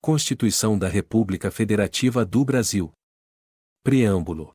Constituição da República Federativa do Brasil. Preâmbulo.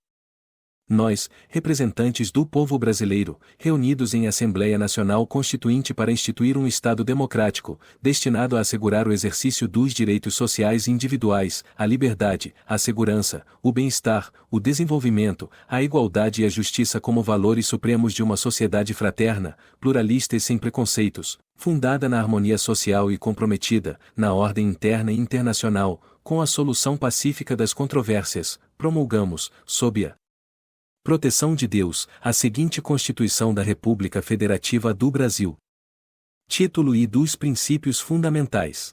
Nós, representantes do povo brasileiro, reunidos em Assembleia Nacional Constituinte para instituir um Estado democrático, destinado a assegurar o exercício dos direitos sociais individuais, a liberdade, a segurança, o bem-estar, o desenvolvimento, a igualdade e a justiça como valores supremos de uma sociedade fraterna, pluralista e sem preconceitos, fundada na harmonia social e comprometida, na ordem interna e internacional, com a solução pacífica das controvérsias, promulgamos, sob a proteção de Deus, a seguinte Constituição da República Federativa do Brasil. Título e dos Princípios Fundamentais.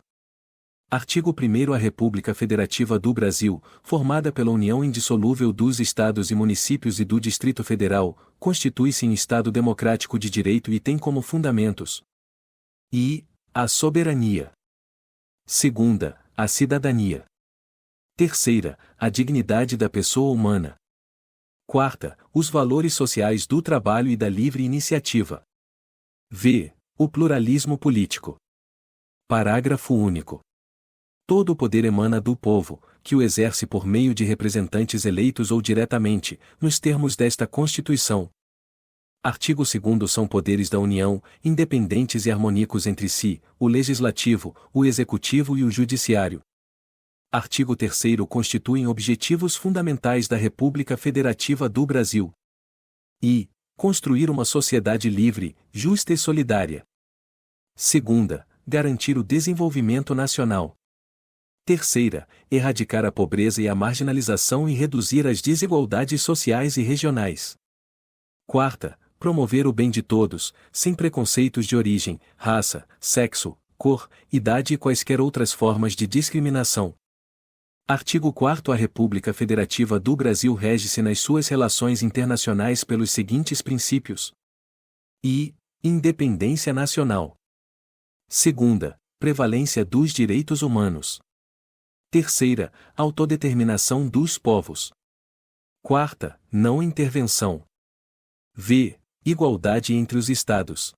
Artigo 1º. A República Federativa do Brasil, formada pela união indissolúvel dos Estados e Municípios e do Distrito Federal, constitui-se em Estado democrático de direito e tem como fundamentos I. A soberania. 2ª. A cidadania. 3ª. A dignidade da pessoa humana. 4ª, os valores sociais do trabalho e da livre iniciativa. V. O pluralismo político. Parágrafo único. Todo o poder emana do povo, que o exerce por meio de representantes eleitos ou diretamente, nos termos desta Constituição. Artigo 2º. São poderes da União, independentes e harmônicos entre si, o Legislativo, o Executivo e o Judiciário. Artigo 3º. Constituem objetivos fundamentais da República Federativa do Brasil. I. Construir uma sociedade livre, justa e solidária. 2ª. Garantir o desenvolvimento nacional. 3ª. Erradicar a pobreza e a marginalização e reduzir as desigualdades sociais e regionais. 4ª. Promover o bem de todos, sem preconceitos de origem, raça, sexo, cor, idade e quaisquer outras formas de discriminação. Artigo 4º. A República Federativa do Brasil rege-se nas suas relações internacionais pelos seguintes princípios. I. Independência nacional. 2ª. Prevalência dos direitos humanos. 3ª. Autodeterminação dos povos. 4ª. Não intervenção. V. Igualdade entre os Estados.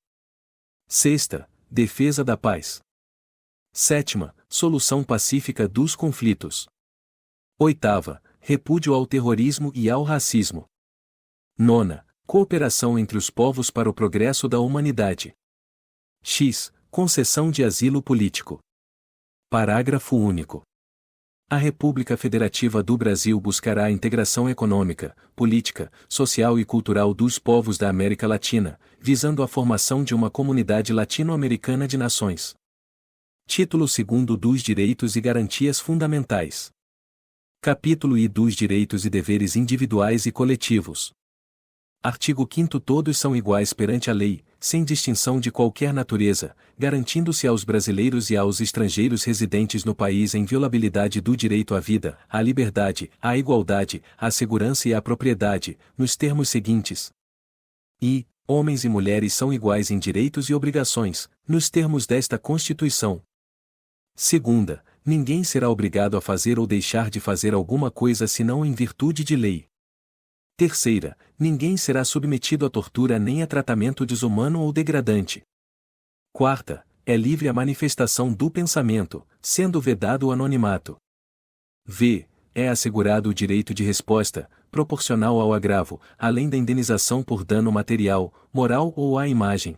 6ª. Defesa da paz. 7ª. Solução pacífica dos conflitos. 8ª. Repúdio ao terrorismo e ao racismo. 9ª. Cooperação entre os povos para o progresso da humanidade. X. Concessão de asilo político. Parágrafo único. A República Federativa do Brasil buscará a integração econômica, política, social e cultural dos povos da América Latina, visando a formação de uma comunidade latino-americana de nações. Título 2º. Dos Direitos e Garantias Fundamentais. Capítulo I. Dos Direitos e Deveres Individuais e Coletivos. Artigo 5º. Todos são iguais perante a lei, sem distinção de qualquer natureza, garantindo-se aos brasileiros e aos estrangeiros residentes no país a inviolabilidade do direito à vida, à liberdade, à igualdade, à segurança e à propriedade, nos termos seguintes. I. Homens e mulheres são iguais em direitos e obrigações, nos termos desta Constituição. 2ª. Ninguém será obrigado a fazer ou deixar de fazer alguma coisa senão em virtude de lei. 3ª. Ninguém será submetido a tortura nem a tratamento desumano ou degradante. 4ª. É livre a manifestação do pensamento, sendo vedado o anonimato. V. É assegurado o direito de resposta, proporcional ao agravo, além da indenização por dano material, moral ou à imagem.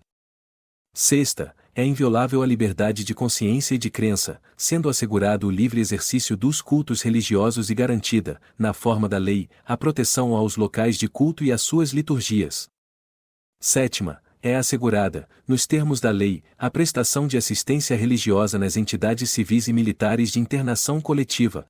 6ª. É inviolável a liberdade de consciência e de crença, sendo assegurado o livre exercício dos cultos religiosos e garantida, na forma da lei, a proteção aos locais de culto e às suas liturgias. 7ª. É assegurada, nos termos da lei, a prestação de assistência religiosa nas entidades civis e militares de internação coletiva.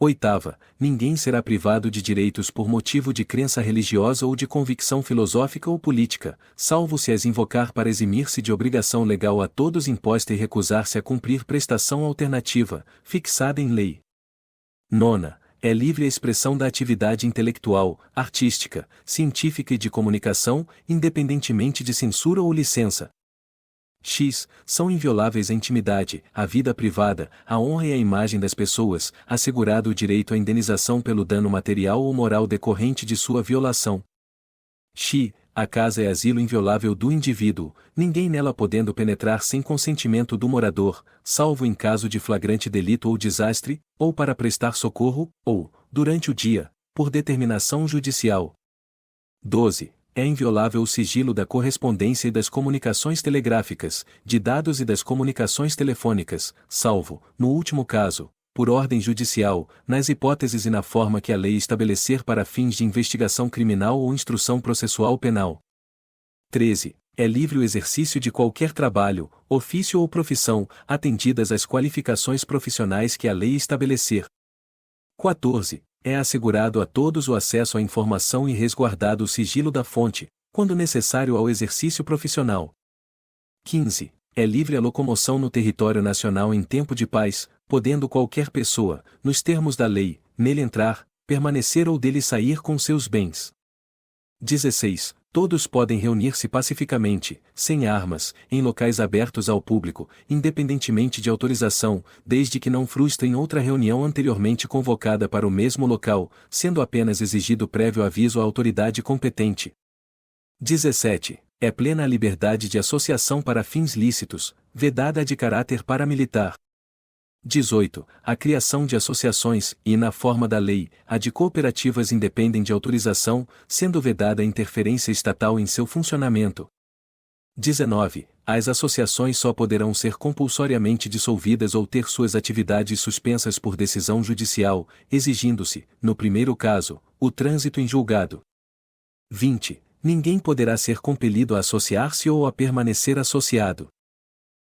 8ª. Ninguém será privado de direitos por motivo de crença religiosa ou de convicção filosófica ou política, salvo se as invocar para eximir-se de obrigação legal a todos imposta e recusar-se a cumprir prestação alternativa, fixada em lei. 9ª. É livre a expressão da atividade intelectual, artística, científica e de comunicação, independentemente de censura ou licença. X. São invioláveis a intimidade, a vida privada, a honra e a imagem das pessoas, assegurado o direito à indenização pelo dano material ou moral decorrente de sua violação. X. a casa é asilo inviolável do indivíduo, ninguém nela podendo penetrar sem consentimento do morador, salvo em caso de flagrante delito ou desastre, ou para prestar socorro, ou, durante o dia, por determinação judicial. 12. É inviolável o sigilo da correspondência e das comunicações telegráficas, de dados e das comunicações telefônicas, salvo, no último caso, por ordem judicial, nas hipóteses e na forma que a lei estabelecer para fins de investigação criminal ou instrução processual penal. 13. É livre o exercício de qualquer trabalho, ofício ou profissão, atendidas as qualificações profissionais que a lei estabelecer. 14. É assegurado a todos o acesso à informação e resguardado o sigilo da fonte, quando necessário ao exercício profissional. 15. É livre a locomoção no território nacional em tempo de paz, podendo qualquer pessoa, nos termos da lei, nele entrar, permanecer ou dele sair com seus bens. 16. Todos podem reunir-se pacificamente, sem armas, em locais abertos ao público, independentemente de autorização, desde que não frustrem outra reunião anteriormente convocada para o mesmo local, sendo apenas exigido prévio aviso à autoridade competente. 17. É plena a liberdade de associação para fins lícitos, vedada a de caráter paramilitar. 18. A criação de associações, e na forma da lei, a de cooperativas independem de autorização, sendo vedada a interferência estatal em seu funcionamento. 19. As associações só poderão ser compulsoriamente dissolvidas ou ter suas atividades suspensas por decisão judicial, exigindo-se, no primeiro caso, o trânsito em julgado. 20. Ninguém poderá ser compelido a associar-se ou a permanecer associado.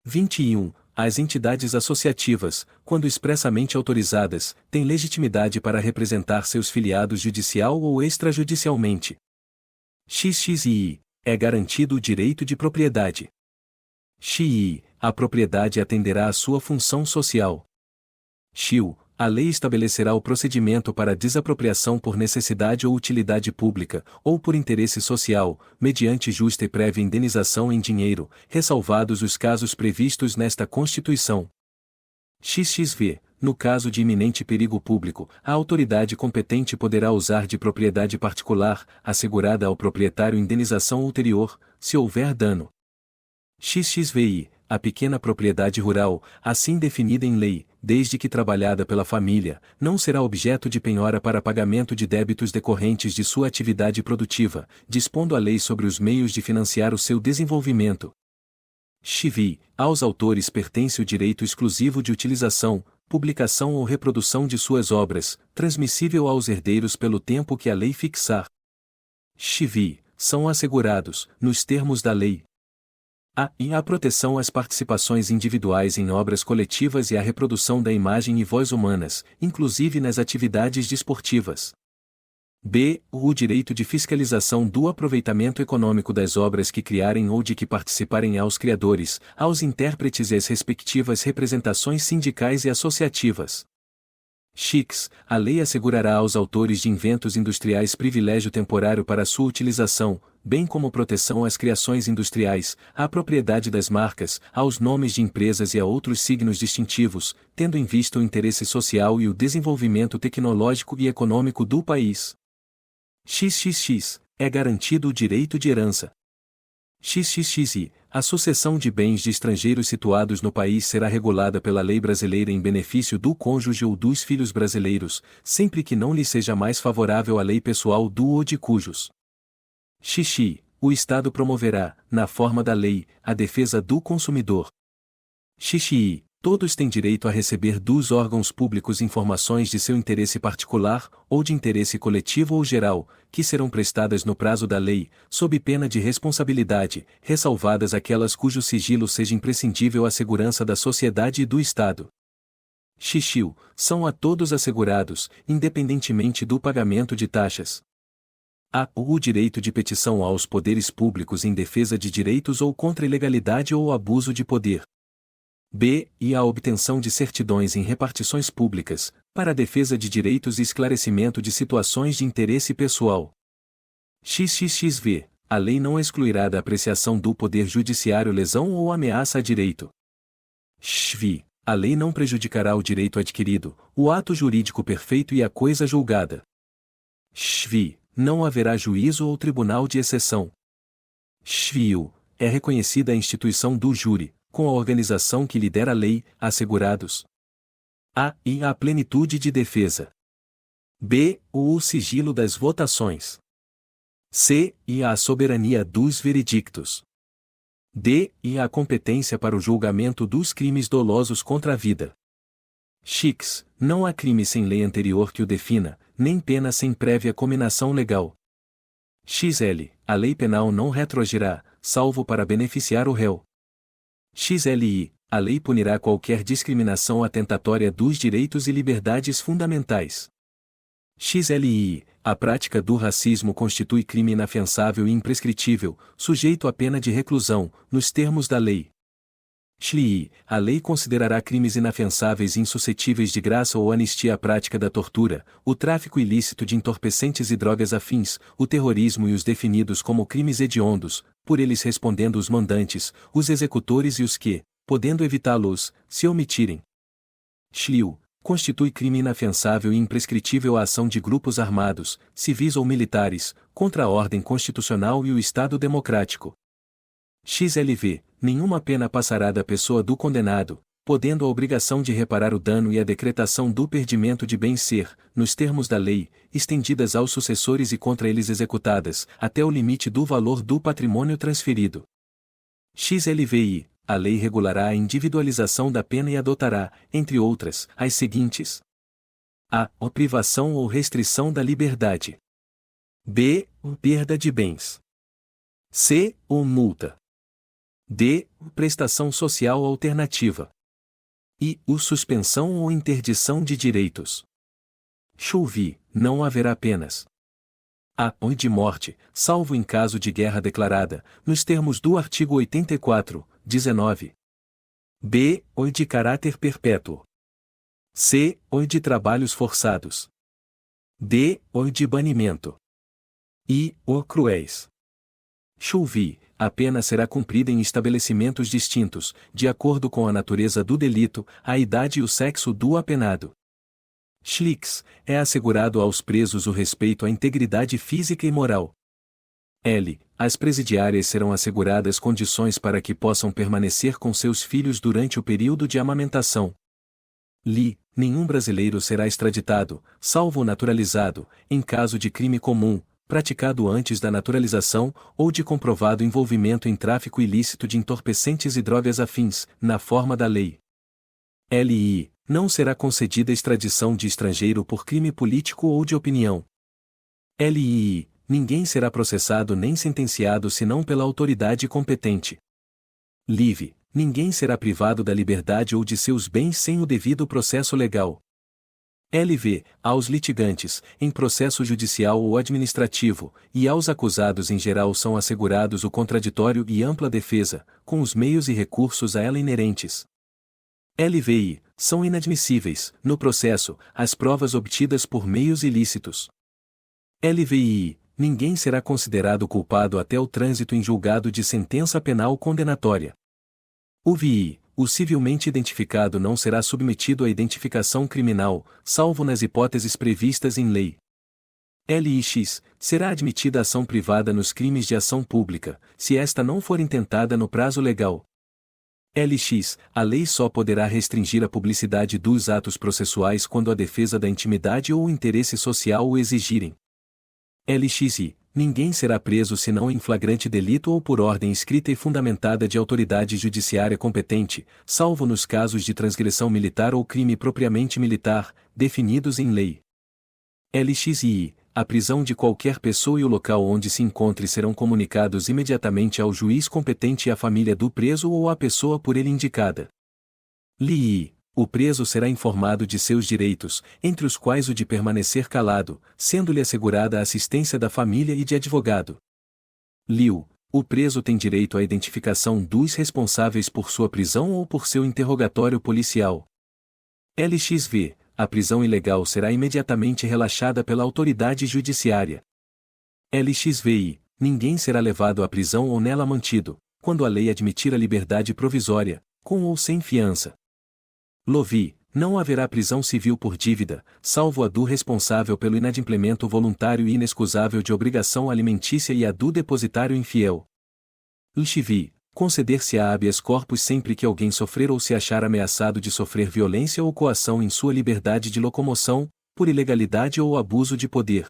21. As entidades associativas, quando expressamente autorizadas, têm legitimidade para representar seus filiados judicial ou extrajudicialmente. XXII. É garantido o direito de propriedade. XI. A propriedade atenderá à sua função social. XIU. A lei estabelecerá o procedimento para desapropriação por necessidade ou utilidade pública, ou por interesse social, mediante justa e prévia indenização em dinheiro, ressalvados os casos previstos nesta Constituição. XXV. No caso de iminente perigo público, a autoridade competente poderá usar de propriedade particular, assegurada ao proprietário indenização ulterior, se houver dano. XXVI. A pequena propriedade rural, assim definida em lei, desde que trabalhada pela família, não será objeto de penhora para pagamento de débitos decorrentes de sua atividade produtiva, dispondo a lei sobre os meios de financiar o seu desenvolvimento. XV. Aos autores pertence o direito exclusivo de utilização, publicação ou reprodução de suas obras, transmissível aos herdeiros pelo tempo que a lei fixar. XV. São assegurados, nos termos da lei, a proteção às participações individuais em obras coletivas e a reprodução da imagem e voz humanas, inclusive nas atividades desportivas. B. O direito de fiscalização do aproveitamento econômico das obras que criarem ou de que participarem aos criadores, aos intérpretes e às respectivas representações sindicais e associativas. X. A lei assegurará aos autores de inventos industriais privilégio temporário para sua utilização, bem como proteção às criações industriais, à propriedade das marcas, aos nomes de empresas e a outros signos distintivos, tendo em vista o interesse social e o desenvolvimento tecnológico e econômico do país. XXX. É garantido o direito de herança. XXXI. A sucessão de bens de estrangeiros situados no país será regulada pela lei brasileira em benefício do cônjuge ou dos filhos brasileiros, sempre que não lhe seja mais favorável a lei pessoal do ou de cujos. XXI. O Estado promoverá, na forma da lei, a defesa do consumidor. XXI. Todos têm direito a receber dos órgãos públicos informações de seu interesse particular, ou de interesse coletivo ou geral, que serão prestadas no prazo da lei, sob pena de responsabilidade, ressalvadas aquelas cujo sigilo seja imprescindível à segurança da sociedade e do Estado. XXIU. São a todos assegurados, independentemente do pagamento de taxas. O direito de petição aos poderes públicos em defesa de direitos ou contra ilegalidade ou abuso de poder. B. E a obtenção de certidões em repartições públicas, para a defesa de direitos e esclarecimento de situações de interesse pessoal. XXXV. A lei não excluirá da apreciação do Poder Judiciário lesão ou ameaça a direito. XV. A lei não prejudicará o direito adquirido, o ato jurídico perfeito e a coisa julgada. XV. Não haverá juízo ou tribunal de exceção. Shviu, é reconhecida a instituição do júri, com a organização que lidera a lei, assegurados a e a plenitude de defesa. B. O sigilo das votações. C. E a soberania dos veredictos. D. E a competência para o julgamento dos crimes dolosos contra a vida. X. Não há crime sem lei anterior que o defina, nem pena sem prévia cominação legal. XL. A lei penal não retroagirá, salvo para beneficiar o réu. XLI. A lei punirá qualquer discriminação atentatória dos direitos e liberdades fundamentais. XLI. A prática do racismo constitui crime inafiançável e imprescritível, sujeito à pena de reclusão, nos termos da lei. XLI. A lei considerará crimes inafiançáveis e insuscetíveis de graça ou anistia a prática da tortura, o tráfico ilícito de entorpecentes e drogas afins, o terrorismo e os definidos como crimes hediondos, por eles respondendo os mandantes, os executores e os que, podendo evitá-los, se omitirem. XLIU. Constitui crime inafiançável e imprescritível a ação de grupos armados, civis ou militares, contra a ordem constitucional e o Estado democrático. XLV. Nenhuma pena passará da pessoa do condenado, podendo a obrigação de reparar o dano e a decretação do perdimento de bem ser, nos termos da lei, estendidas aos sucessores e contra eles executadas, até o limite do valor do patrimônio transferido. XLVI. A lei regulará a individualização da pena e adotará, entre outras, as seguintes: a. Privação ou restrição da liberdade. B. Perda de bens. C. Multa. D. Prestação social alternativa. E. Suspensão ou interdição de direitos. XLV. Não haverá penas. A. De morte, salvo em caso de guerra declarada, nos termos do artigo 84, 19. B. De caráter perpétuo. C. De trabalhos forçados. D. De banimento. E. Cruéis. XLV. A pena será cumprida em estabelecimentos distintos, de acordo com a natureza do delito, a idade e o sexo do apenado. XLIX. É assegurado aos presos o respeito à integridade física e moral. L. As presidiárias serão asseguradas condições para que possam permanecer com seus filhos durante o período de amamentação. LI. Nenhum brasileiro será extraditado, salvo o naturalizado, em caso de crime comum, praticado antes da naturalização, ou de comprovado envolvimento em tráfico ilícito de entorpecentes e drogas afins, na forma da lei. LI. Não será concedida extradição de estrangeiro por crime político ou de opinião. LI. Ninguém será processado nem sentenciado senão pela autoridade competente. LIV. Ninguém será privado da liberdade ou de seus bens sem o devido processo legal. LV. Aos litigantes, em processo judicial ou administrativo, e aos acusados em geral são assegurados o contraditório e ampla defesa, com os meios e recursos a ela inerentes. LVI. São inadmissíveis, no processo, as provas obtidas por meios ilícitos. LVI. Ninguém será considerado culpado até o trânsito em julgado de sentença penal condenatória. UVI. O civilmente identificado não será submetido à identificação criminal, salvo nas hipóteses previstas em lei. LIX. Será admitida ação privada nos crimes de ação pública, se esta não for intentada no prazo legal. LX. A lei só poderá restringir a publicidade dos atos processuais quando a defesa da intimidade ou o interesse social o exigirem. LXI. Ninguém será preso senão em flagrante delito ou por ordem escrita e fundamentada de autoridade judiciária competente, salvo nos casos de transgressão militar ou crime propriamente militar, definidos em lei. LXI. A prisão de qualquer pessoa e o local onde se encontre serão comunicados imediatamente ao juiz competente e à família do preso ou à pessoa por ele indicada. LII. O preso será informado de seus direitos, entre os quais o de permanecer calado, sendo-lhe assegurada a assistência da família e de advogado. LIU. O preso tem direito à identificação dos responsáveis por sua prisão ou por seu interrogatório policial. LXV. A prisão ilegal será imediatamente relaxada pela autoridade judiciária. LXVI. Ninguém será levado à prisão ou nela mantido, quando a lei admitir a liberdade provisória, com ou sem fiança. LOVI. Não haverá prisão civil por dívida, salvo a do responsável pelo inadimplemento voluntário e inexcusável de obrigação alimentícia e a do depositário infiel. Lxivi, conceder-se-á habeas corpus sempre que alguém sofrer ou se achar ameaçado de sofrer violência ou coação em sua liberdade de locomoção, por ilegalidade ou abuso de poder.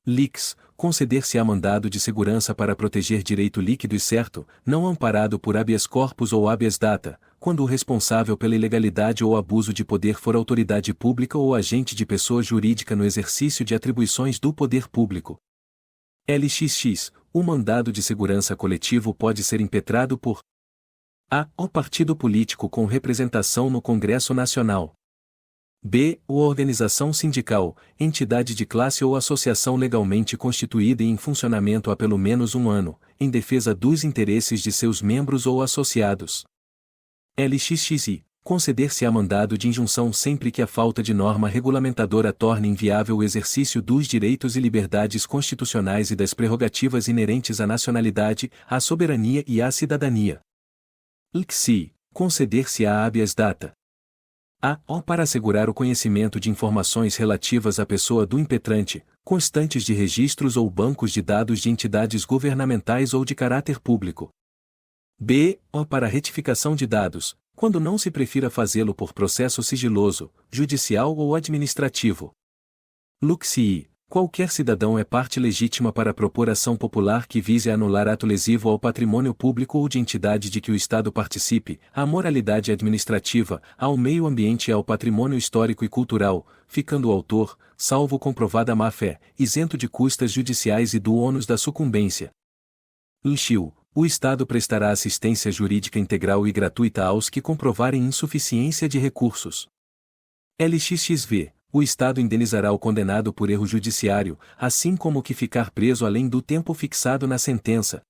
Lix, conceder-se-á mandado de segurança para proteger direito líquido e certo, não amparado por habeas corpus ou habeas data, quando o responsável pela ilegalidade ou abuso de poder for autoridade pública ou agente de pessoa jurídica no exercício de atribuições do poder público. LXX, o mandado de segurança coletivo pode ser impetrado por a. O partido político com representação no Congresso Nacional. B. O organização sindical, entidade de classe ou associação legalmente constituída e em funcionamento há pelo menos um ano, em defesa dos interesses de seus membros ou associados. LXXI. Conceder-se-á mandado de injunção sempre que a falta de norma regulamentadora torne inviável o exercício dos direitos e liberdades constitucionais e das prerrogativas inerentes à nacionalidade, à soberania e à cidadania. LXI. Conceder-se-á habeas data. A. Para assegurar o conhecimento de informações relativas à pessoa do impetrante, constantes de registros ou bancos de dados de entidades governamentais ou de caráter público. B. Para retificação de dados, quando não se prefira fazê-lo por processo sigiloso, judicial ou administrativo. LUXI. Qualquer cidadão é parte legítima para propor ação popular que vise a anular ato lesivo ao patrimônio público ou de entidade de que o Estado participe, à moralidade administrativa, ao meio ambiente e ao patrimônio histórico e cultural, ficando o autor, salvo comprovada má-fé, isento de custas judiciais e do ônus da sucumbência. LXIU. O Estado prestará assistência jurídica integral e gratuita aos que comprovarem insuficiência de recursos. LXXV. O Estado indenizará o condenado por erro judiciário, assim como o que ficar preso além do tempo fixado na sentença.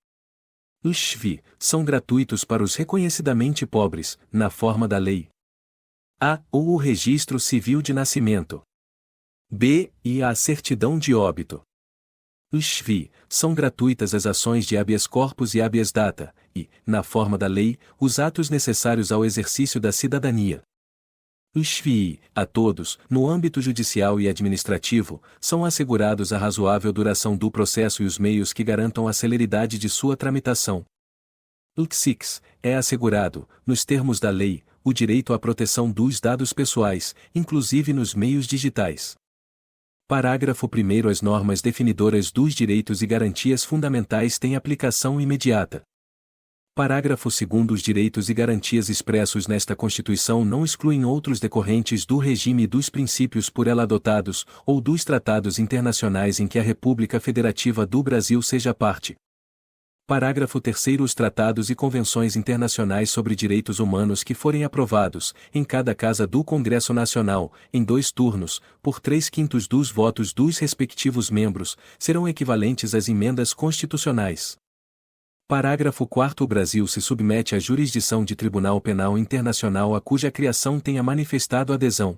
LXV. São gratuitos para os reconhecidamente pobres, na forma da lei. A. Ou o registro civil de nascimento. B. E a certidão de óbito. LXV. São gratuitas as ações de habeas corpus e habeas data, e, na forma da lei, os atos necessários ao exercício da cidadania. LXVI. A todos, no âmbito judicial e administrativo, são assegurados a razoável duração do processo e os meios que garantam a celeridade de sua tramitação. LXIX. É assegurado, nos termos da lei, o direito à proteção dos dados pessoais, inclusive nos meios digitais. Parágrafo 1º. As normas definidoras dos direitos e garantias fundamentais têm aplicação imediata. Parágrafo 2º. Os direitos e garantias expressos nesta Constituição não excluem outros decorrentes do regime e dos princípios por ela adotados, ou dos tratados internacionais em que a República Federativa do Brasil seja parte. Parágrafo 3º. Os tratados e convenções internacionais sobre direitos humanos que forem aprovados, em cada casa do Congresso Nacional, em 2 turnos, por 3/5 dos votos dos respectivos membros, serão equivalentes às emendas constitucionais. Parágrafo 4º. O Brasil se submete à jurisdição de Tribunal Penal Internacional a cuja criação tenha manifestado adesão.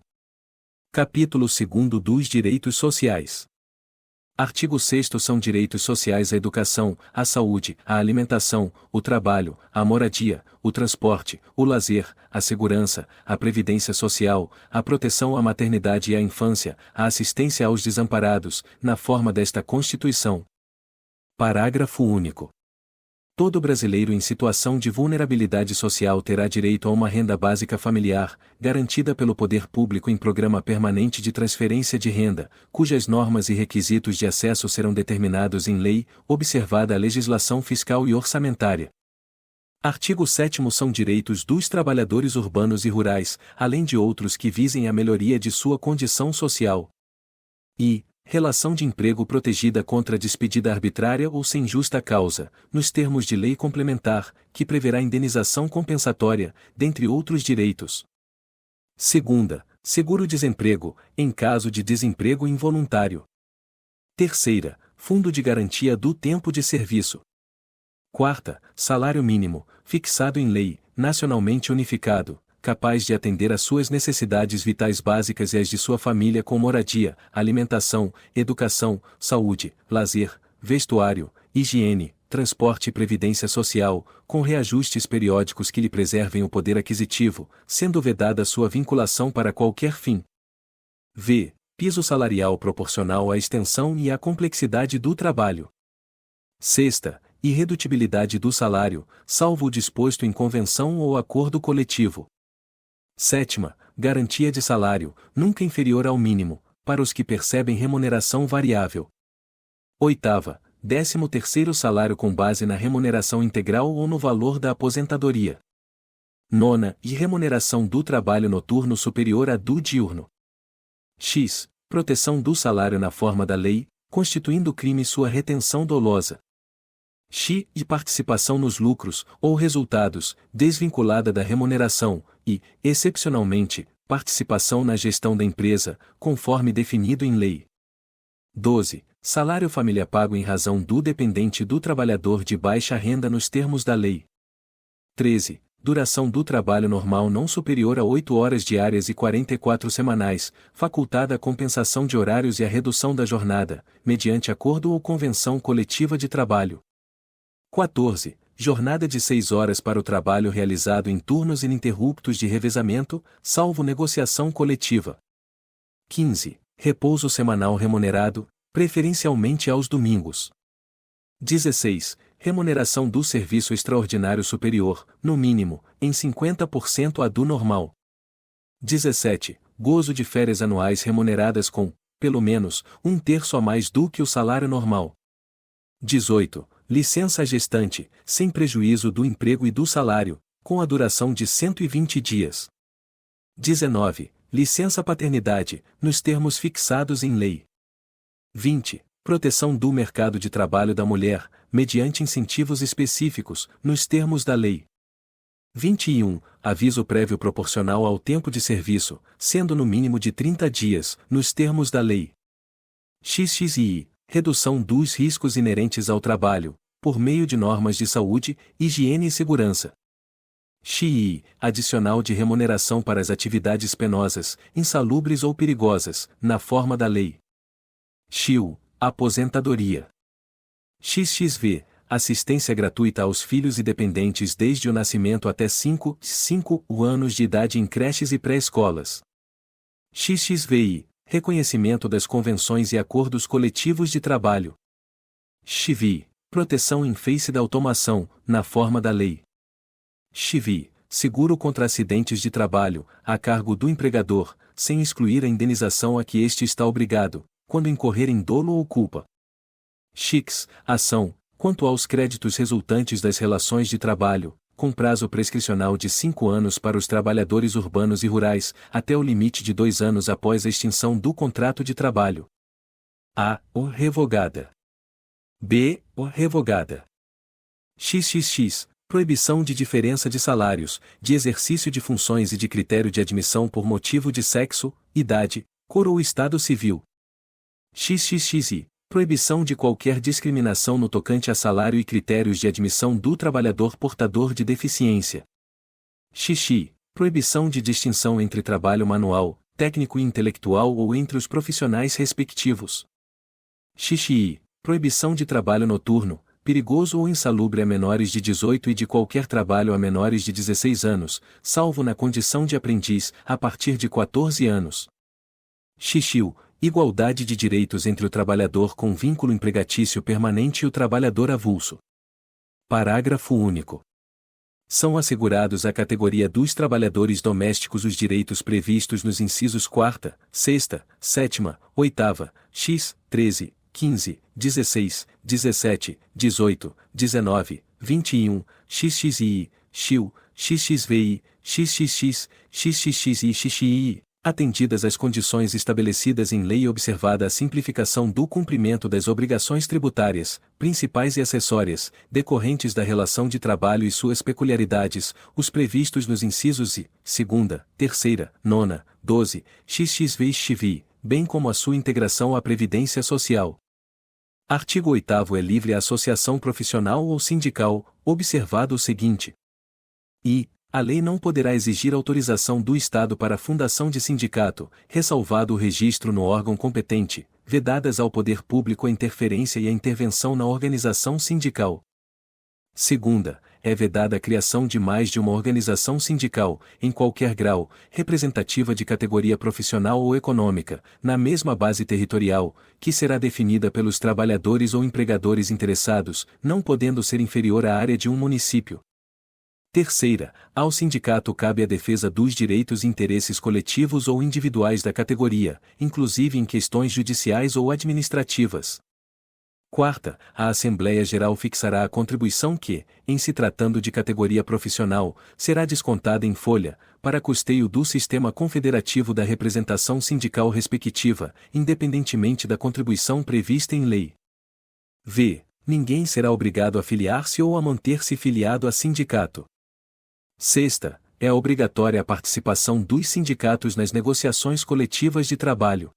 Capítulo 2º dos Direitos Sociais. Artigo 6º. São direitos sociais a educação, a saúde, a alimentação, o trabalho, a moradia, o transporte, o lazer, a segurança, a previdência social, a proteção à maternidade e à infância, a assistência aos desamparados, na forma desta Constituição. Parágrafo único. Todo brasileiro em situação de vulnerabilidade social terá direito a uma renda básica familiar, garantida pelo poder público em programa permanente de transferência de renda, cujas normas e requisitos de acesso serão determinados em lei, observada a legislação fiscal e orçamentária. Artigo 7º. São direitos dos trabalhadores urbanos e rurais, além de outros que visem a melhoria de sua condição social. E relação de emprego protegida contra despedida arbitrária ou sem justa causa, nos termos de lei complementar, que preverá indenização compensatória, dentre outros direitos. Segunda, seguro-desemprego, em caso de desemprego involuntário. Terceira, fundo de garantia do tempo de serviço. Quarta, salário mínimo, fixado em lei, nacionalmente unificado, capaz de atender às suas necessidades vitais básicas e às de sua família com moradia, alimentação, educação, saúde, lazer, vestuário, higiene, transporte e previdência social, com reajustes periódicos que lhe preservem o poder aquisitivo, sendo vedada sua vinculação para qualquer fim. V. Piso salarial proporcional à extensão e à complexidade do trabalho. Sexta, irredutibilidade do salário, salvo o disposto em convenção ou acordo coletivo. 7ª, garantia de salário, nunca inferior ao mínimo, para os que percebem remuneração variável. 8ª, 13º salário com base na remuneração integral ou no valor da aposentadoria. 9ª, e remuneração do trabalho noturno superior à do diurno. X. Proteção do salário na forma da lei, constituindo crime sua retenção dolosa. X. E participação nos lucros, ou resultados, desvinculada da remuneração, e, excepcionalmente, participação na gestão da empresa, conforme definido em lei. 12. Salário família pago em razão do dependente do trabalhador de baixa renda nos termos da lei. 13. Duração do trabalho normal não superior a 8 horas diárias e 44 semanais, facultada a compensação de horários e a redução da jornada, mediante acordo ou convenção coletiva de trabalho. 14. Jornada de 6 horas para o trabalho realizado em turnos ininterruptos de revezamento, salvo negociação coletiva. 15. Repouso semanal remunerado, preferencialmente aos domingos. 16. Remuneração do serviço extraordinário superior, no mínimo, em 50% à do normal. 17. Gozo de férias anuais remuneradas com, pelo menos, 1/3 a mais do que o salário normal. 18. Licença gestante, sem prejuízo do emprego e do salário, com a duração de 120 dias. 19. Licença paternidade, nos termos fixados em lei. 20. Proteção do mercado de trabalho da mulher, mediante incentivos específicos, nos termos da lei. 21. Aviso prévio proporcional ao tempo de serviço, sendo no mínimo de 30 dias, nos termos da lei. XXI. Redução dos riscos inerentes ao trabalho, por meio de normas de saúde, higiene e segurança. XI. Adicional de remuneração para as atividades penosas, insalubres ou perigosas, na forma da lei. XIU. Aposentadoria. XXV. Assistência gratuita aos filhos e dependentes desde o nascimento até 5 anos de idade em creches e pré-escolas. XXVI. Reconhecimento das convenções e acordos coletivos de trabalho. XVI. Proteção em face da automação, na forma da lei. XVI. Seguro contra acidentes de trabalho, a cargo do empregador, sem excluir a indenização a que este está obrigado, quando incorrer em dolo ou culpa. XX. Ação, quanto aos créditos resultantes das relações de trabalho, com prazo prescricional de 5 anos para os trabalhadores urbanos e rurais, até o limite de 2 anos após a extinção do contrato de trabalho. A. O revogada. B. O revogada. XXX. Proibição de diferença de salários, de exercício de funções e de critério de admissão por motivo de sexo, idade, cor ou estado civil. XXXI. Proibição de qualquer discriminação no tocante a salário e critérios de admissão do trabalhador portador de deficiência. XXI. Proibição de distinção entre trabalho manual, técnico e intelectual ou entre os profissionais respectivos. XXI. Proibição de trabalho noturno, perigoso ou insalubre a menores de 18 e de qualquer trabalho a menores de 16 anos, salvo na condição de aprendiz, a partir de 14 anos. XXIU. Igualdade de direitos entre o trabalhador com vínculo empregatício permanente e o trabalhador avulso. Parágrafo único. São assegurados à categoria dos trabalhadores domésticos os direitos previstos nos incisos 4ª, 6ª, 7ª, 8ª, x, 13, 15, 16, 17, 18, 19, 21, XXI, XIU, XXVI, XXX, XXX e XXI, atendidas as condições estabelecidas em lei e observada a simplificação do cumprimento das obrigações tributárias, principais e acessórias, decorrentes da relação de trabalho e suas peculiaridades, os previstos nos incisos I, 2ª, 3ª, 9ª, 12, XXV e XVI, bem como a sua integração à Previdência Social. Artigo 8º. É livre a associação profissional ou sindical, observado o seguinte. I. A lei não poderá exigir autorização do Estado para a fundação de sindicato, ressalvado o registro no órgão competente, vedadas ao poder público a interferência e a intervenção na organização sindical. Segunda, é vedada a criação de mais de uma organização sindical, em qualquer grau, representativa de categoria profissional ou econômica, na mesma base territorial, que será definida pelos trabalhadores ou empregadores interessados, não podendo ser inferior à área de um município. Terceira, ao sindicato cabe a defesa dos direitos e interesses coletivos ou individuais da categoria, inclusive em questões judiciais ou administrativas. Quarta, a Assembleia Geral fixará a contribuição que, em se tratando de categoria profissional, será descontada em folha, para custeio do sistema confederativo da representação sindical respectiva, independentemente da contribuição prevista em lei. V. Ninguém será obrigado a filiar-se ou a manter-se filiado a sindicato. Sexta, é obrigatória a participação dos sindicatos nas negociações coletivas de trabalho.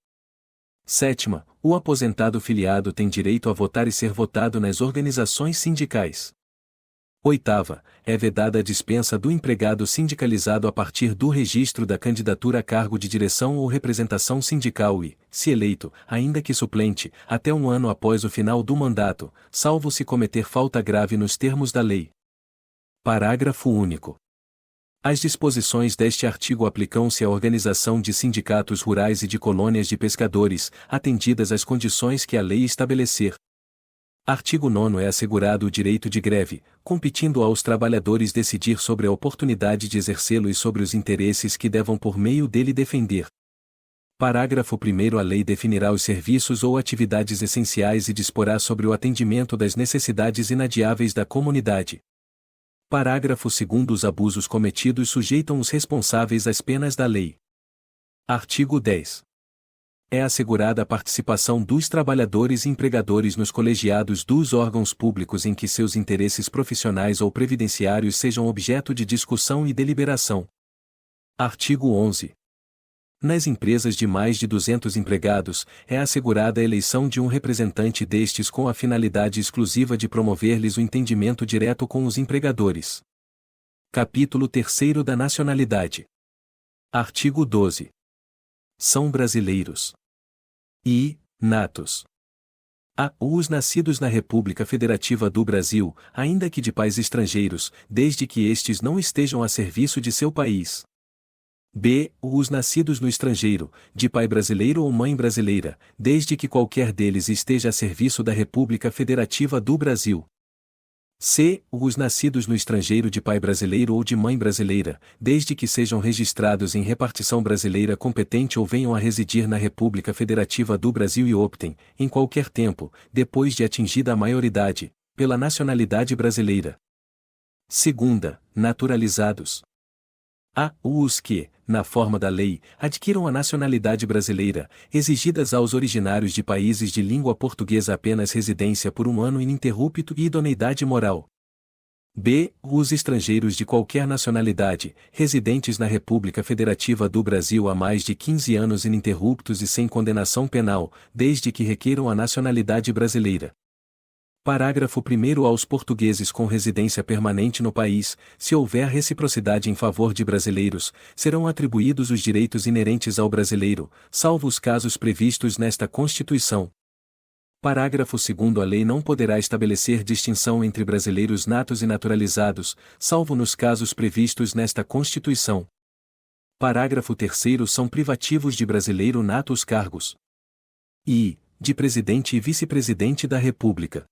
Sétima, o aposentado filiado tem direito a votar e ser votado nas organizações sindicais. Oitava, é vedada a dispensa do empregado sindicalizado a partir do registro da candidatura a cargo de direção ou representação sindical e, se eleito, ainda que suplente, até um ano após o final do mandato, salvo se cometer falta grave nos termos da lei. Parágrafo único. As disposições deste artigo aplicam-se à organização de sindicatos rurais e de colônias de pescadores, atendidas as condições que a lei estabelecer. Artigo 9º é assegurado o direito de greve, competindo aos trabalhadores decidir sobre a oportunidade de exercê-lo e sobre os interesses que devam por meio dele defender. Parágrafo 1º A lei definirá os serviços ou atividades essenciais e disporá sobre o atendimento das necessidades inadiáveis da comunidade. Parágrafo 2º Os abusos cometidos sujeitam os responsáveis às penas da lei. Artigo 10. É assegurada a participação dos trabalhadores e empregadores nos colegiados dos órgãos públicos em que seus interesses profissionais ou previdenciários sejam objeto de discussão e deliberação. Artigo 11. Nas empresas de mais de 200 empregados, é assegurada a eleição de um representante destes com a finalidade exclusiva de promover-lhes o entendimento direto com os empregadores. Capítulo 3º da Nacionalidade. Artigo 12. São brasileiros e natos. A. Os nascidos na República Federativa do Brasil, ainda que de pais estrangeiros, desde que estes não estejam a serviço de seu país. B. Os nascidos no estrangeiro, de pai brasileiro ou mãe brasileira, desde que qualquer deles esteja a serviço da República Federativa do Brasil. C. Os nascidos no estrangeiro de pai brasileiro ou de mãe brasileira, desde que sejam registrados em repartição brasileira competente ou venham a residir na República Federativa do Brasil e optem, em qualquer tempo, depois de atingida a maioridade, pela nacionalidade brasileira. Segunda, naturalizados. A. Os que, na forma da lei, adquiram a nacionalidade brasileira, exigidas aos originários de países de língua portuguesa apenas residência por um ano ininterrupto e idoneidade moral. B. Os estrangeiros de qualquer nacionalidade, residentes na República Federativa do Brasil há mais de 15 anos ininterruptos e sem condenação penal, desde que requeram a nacionalidade brasileira. Parágrafo 1º Aos portugueses com residência permanente no país, se houver reciprocidade em favor de brasileiros, serão atribuídos os direitos inerentes ao brasileiro, salvo os casos previstos nesta Constituição. Parágrafo 2º A lei não poderá estabelecer distinção entre brasileiros natos e naturalizados, salvo nos casos previstos nesta Constituição. Parágrafo 3º São privativos de brasileiro nato os cargos I. De Presidente e Vice-Presidente da República.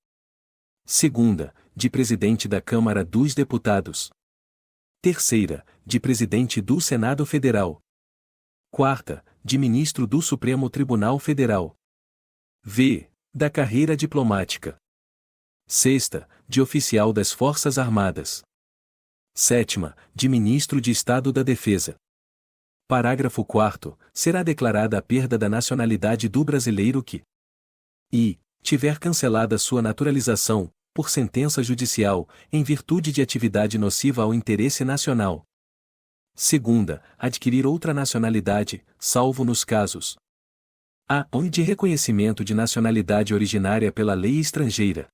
Segunda, de Presidente da Câmara dos Deputados. Terceira, de Presidente do Senado Federal. Quarta, de Ministro do Supremo Tribunal Federal. V. Da carreira diplomática. Sexta, de Oficial das Forças Armadas. Sétima, de Ministro de Estado da Defesa. Parágrafo 4º, será declarada a perda da nacionalidade do brasileiro que I. Tiver cancelada sua naturalização, por sentença judicial, em virtude de atividade nociva ao interesse nacional. Segunda, adquirir outra nacionalidade, salvo nos casos A. De reconhecimento de nacionalidade originária pela lei estrangeira.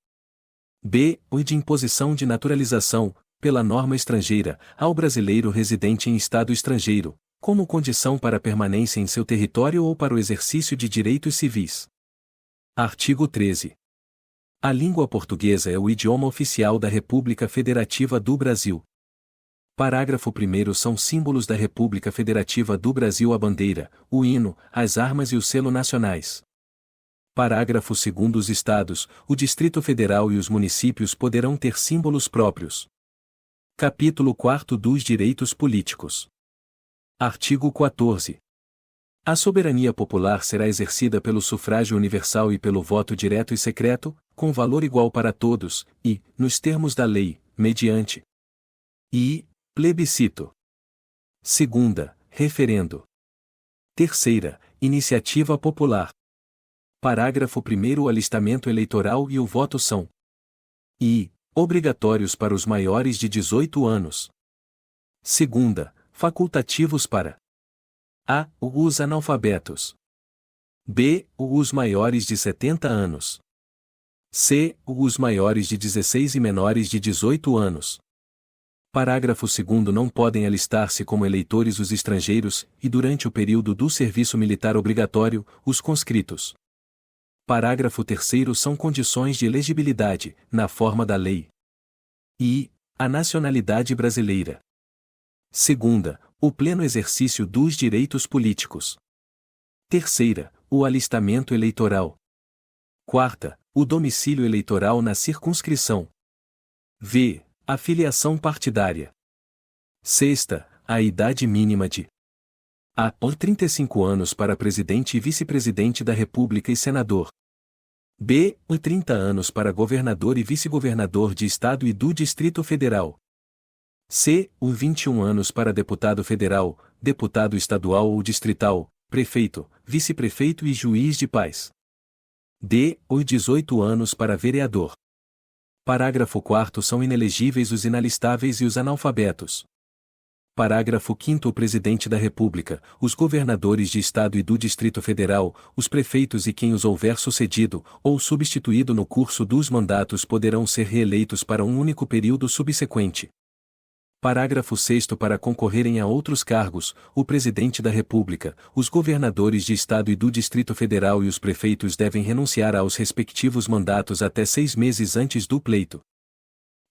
B. De imposição de naturalização, pela norma estrangeira, ao brasileiro residente em estado estrangeiro, como condição para permanência em seu território ou para o exercício de direitos civis. Artigo 13. A língua portuguesa é o idioma oficial da República Federativa do Brasil. Parágrafo 1º são símbolos da República Federativa do Brasil a bandeira, o hino, as armas e o selo nacionais. Parágrafo 2º os estados, o Distrito Federal e os municípios poderão ter símbolos próprios. Capítulo 4 dos Direitos Políticos. Artigo 14. A soberania popular será exercida pelo sufrágio universal e pelo voto direto e secreto, com valor igual para todos, e, nos termos da lei, mediante plebiscito. Segunda, referendo. Terceira, iniciativa popular. Parágrafo 1º o alistamento eleitoral e o voto são obrigatórios para os maiores de 18 anos. Segunda, facultativos para a. os analfabetos. b. os maiores de 70 anos. c. os maiores de 16 e menores de 18 anos. Parágrafo 2º não podem alistar-se como eleitores os estrangeiros, e durante o período do serviço militar obrigatório, os conscritos. Parágrafo 3º são condições de elegibilidade, na forma da lei. A nacionalidade brasileira. Segunda, o pleno exercício dos direitos políticos. Terceira, o alistamento eleitoral. Quarta, o domicílio eleitoral na circunscrição. A filiação partidária. Sexta, a idade mínima de a. 35 anos para presidente e vice-presidente da República e senador. b. 30 anos para governador e vice-governador de Estado e do Distrito Federal. c. 21 anos para deputado federal, deputado estadual ou distrital, prefeito, vice-prefeito e juiz de paz. d. 18 anos para vereador. Parágrafo 4º são inelegíveis os inalistáveis e os analfabetos. Parágrafo 5º o Presidente da República, os governadores de Estado e do Distrito Federal, os prefeitos e quem os houver sucedido, ou substituído no curso dos mandatos poderão ser reeleitos para um único período subsequente. Parágrafo 6º para concorrerem a outros cargos, o Presidente da República, os governadores de Estado e do Distrito Federal e os prefeitos devem renunciar aos respectivos mandatos até 6 meses antes do pleito.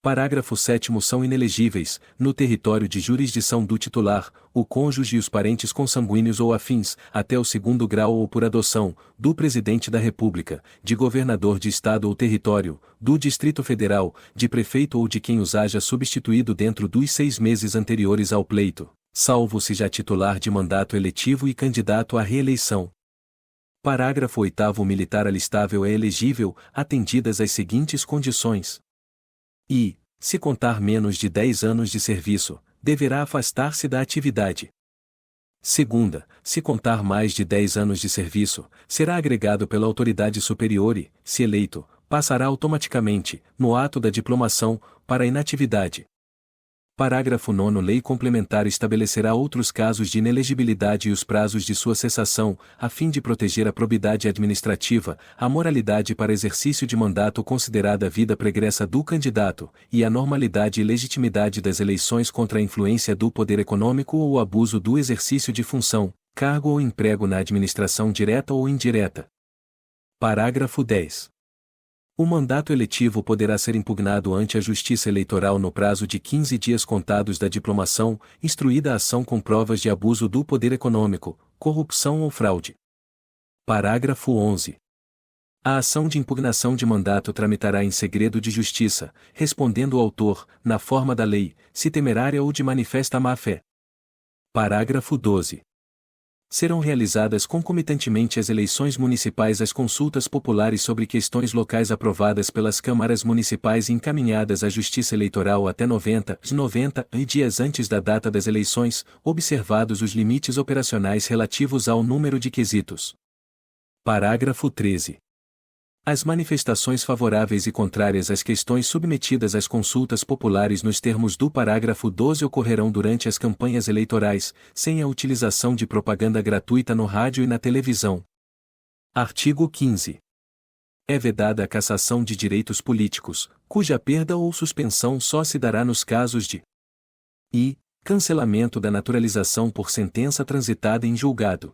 Parágrafo 7º são inelegíveis, no território de jurisdição do titular, o cônjuge e os parentes consanguíneos ou afins, até o 2º grau ou por adoção, do Presidente da República, de governador de Estado ou território, do Distrito Federal, de prefeito ou de quem os haja substituído dentro dos 6 meses anteriores ao pleito, salvo se já titular de mandato eletivo e candidato à reeleição. Parágrafo 8º o militar alistável é elegível, atendidas as seguintes condições. Se contar menos de 10 anos de serviço, deverá afastar-se da atividade. Segunda, se contar mais de 10 anos de serviço, será agregado pela autoridade superior e, se eleito, passará automaticamente, no ato da diplomação, para a inatividade. Parágrafo 9º Lei complementar estabelecerá outros casos de inelegibilidade e os prazos de sua cessação, a fim de proteger a probidade administrativa, a moralidade para exercício de mandato considerada a vida pregressa do candidato, e a normalidade e legitimidade das eleições contra a influência do poder econômico ou o abuso do exercício de função, cargo ou emprego na administração direta ou indireta. Parágrafo 10. O mandato eletivo poderá ser impugnado ante a Justiça Eleitoral no prazo de 15 dias contados da diplomação, instruída a ação com provas de abuso do poder econômico, corrupção ou fraude. Parágrafo 11. A ação de impugnação de mandato tramitará em segredo de justiça, respondendo o autor, na forma da lei, se temerária ou de manifesta má-fé. Parágrafo 12. Serão realizadas concomitantemente às eleições municipais as consultas populares sobre questões locais aprovadas pelas câmaras municipais e encaminhadas à Justiça Eleitoral até 90 dias antes da data das eleições, observados os limites operacionais relativos ao número de quesitos. Parágrafo 13. As manifestações favoráveis e contrárias às questões submetidas às consultas populares nos termos do parágrafo 12 ocorrerão durante as campanhas eleitorais, sem a utilização de propaganda gratuita no rádio e na televisão. Artigo 15. É vedada a cassação de direitos políticos, cuja perda ou suspensão só se dará nos casos de cancelamento da naturalização por sentença transitada em julgado.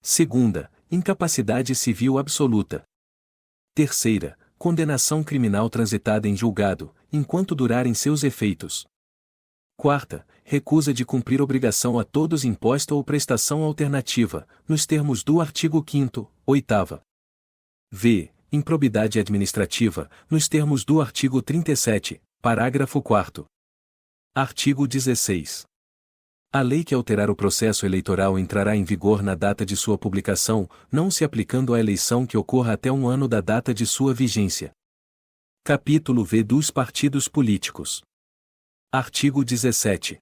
Segunda, incapacidade civil absoluta. Terceira, condenação criminal transitada em julgado, enquanto durarem seus efeitos. Quarta, recusa de cumprir obrigação a todos imposta ou prestação alternativa, nos termos do artigo 5º, 8ª. V. Improbidade administrativa, nos termos do artigo 37, parágrafo 4º. Artigo 16. A lei que alterar o processo eleitoral entrará em vigor na data de sua publicação, não se aplicando à eleição que ocorra até um ano da data de sua vigência. Capítulo V dos partidos políticos. Artigo 17.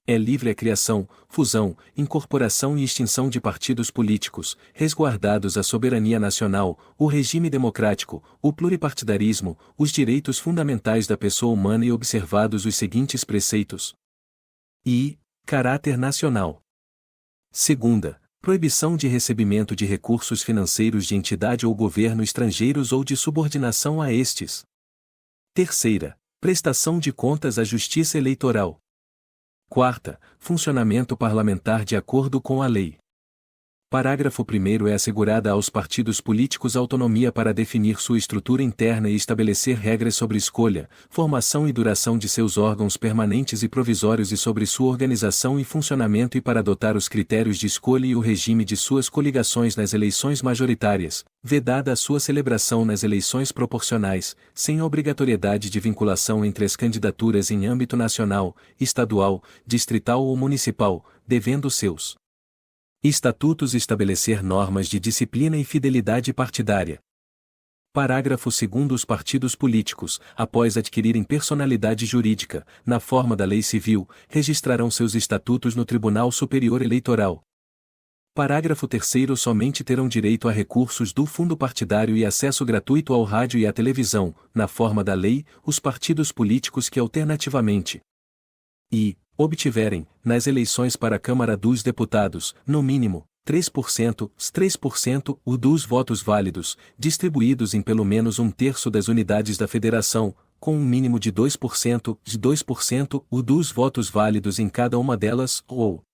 É livre a criação, fusão, incorporação e extinção de partidos políticos, resguardados a soberania nacional, o regime democrático, o pluripartidarismo, os direitos fundamentais da pessoa humana e observados os seguintes preceitos. I. Caráter nacional. Segunda, proibição de recebimento de recursos financeiros de entidade ou governo estrangeiros ou de subordinação a estes. Terceira, prestação de contas à Justiça Eleitoral. Quarta, funcionamento parlamentar de acordo com a lei. Parágrafo 1º. É assegurada aos partidos políticos autonomia para definir sua estrutura interna e estabelecer regras sobre escolha, formação e duração de seus órgãos permanentes e provisórios e sobre sua organização e funcionamento e para adotar os critérios de escolha e o regime de suas coligações nas eleições majoritárias, vedada a sua celebração nas eleições proporcionais, sem obrigatoriedade de vinculação entre as candidaturas em âmbito nacional, estadual, distrital ou municipal, devendo seus estatutos estabelecer normas de disciplina e fidelidade partidária. Parágrafo 2º. Os partidos políticos, após adquirirem personalidade jurídica, na forma da lei civil, registrarão seus estatutos no Tribunal Superior Eleitoral. Parágrafo 3º. Somente terão direito a recursos do fundo partidário e acesso gratuito ao rádio e à televisão, na forma da lei, os partidos políticos que alternativamente obtiverem, nas eleições para a Câmara dos Deputados, no mínimo, 3% dos votos válidos, distribuídos em pelo menos um terço das unidades da Federação, com um mínimo de 2% dos votos válidos em cada uma delas, ou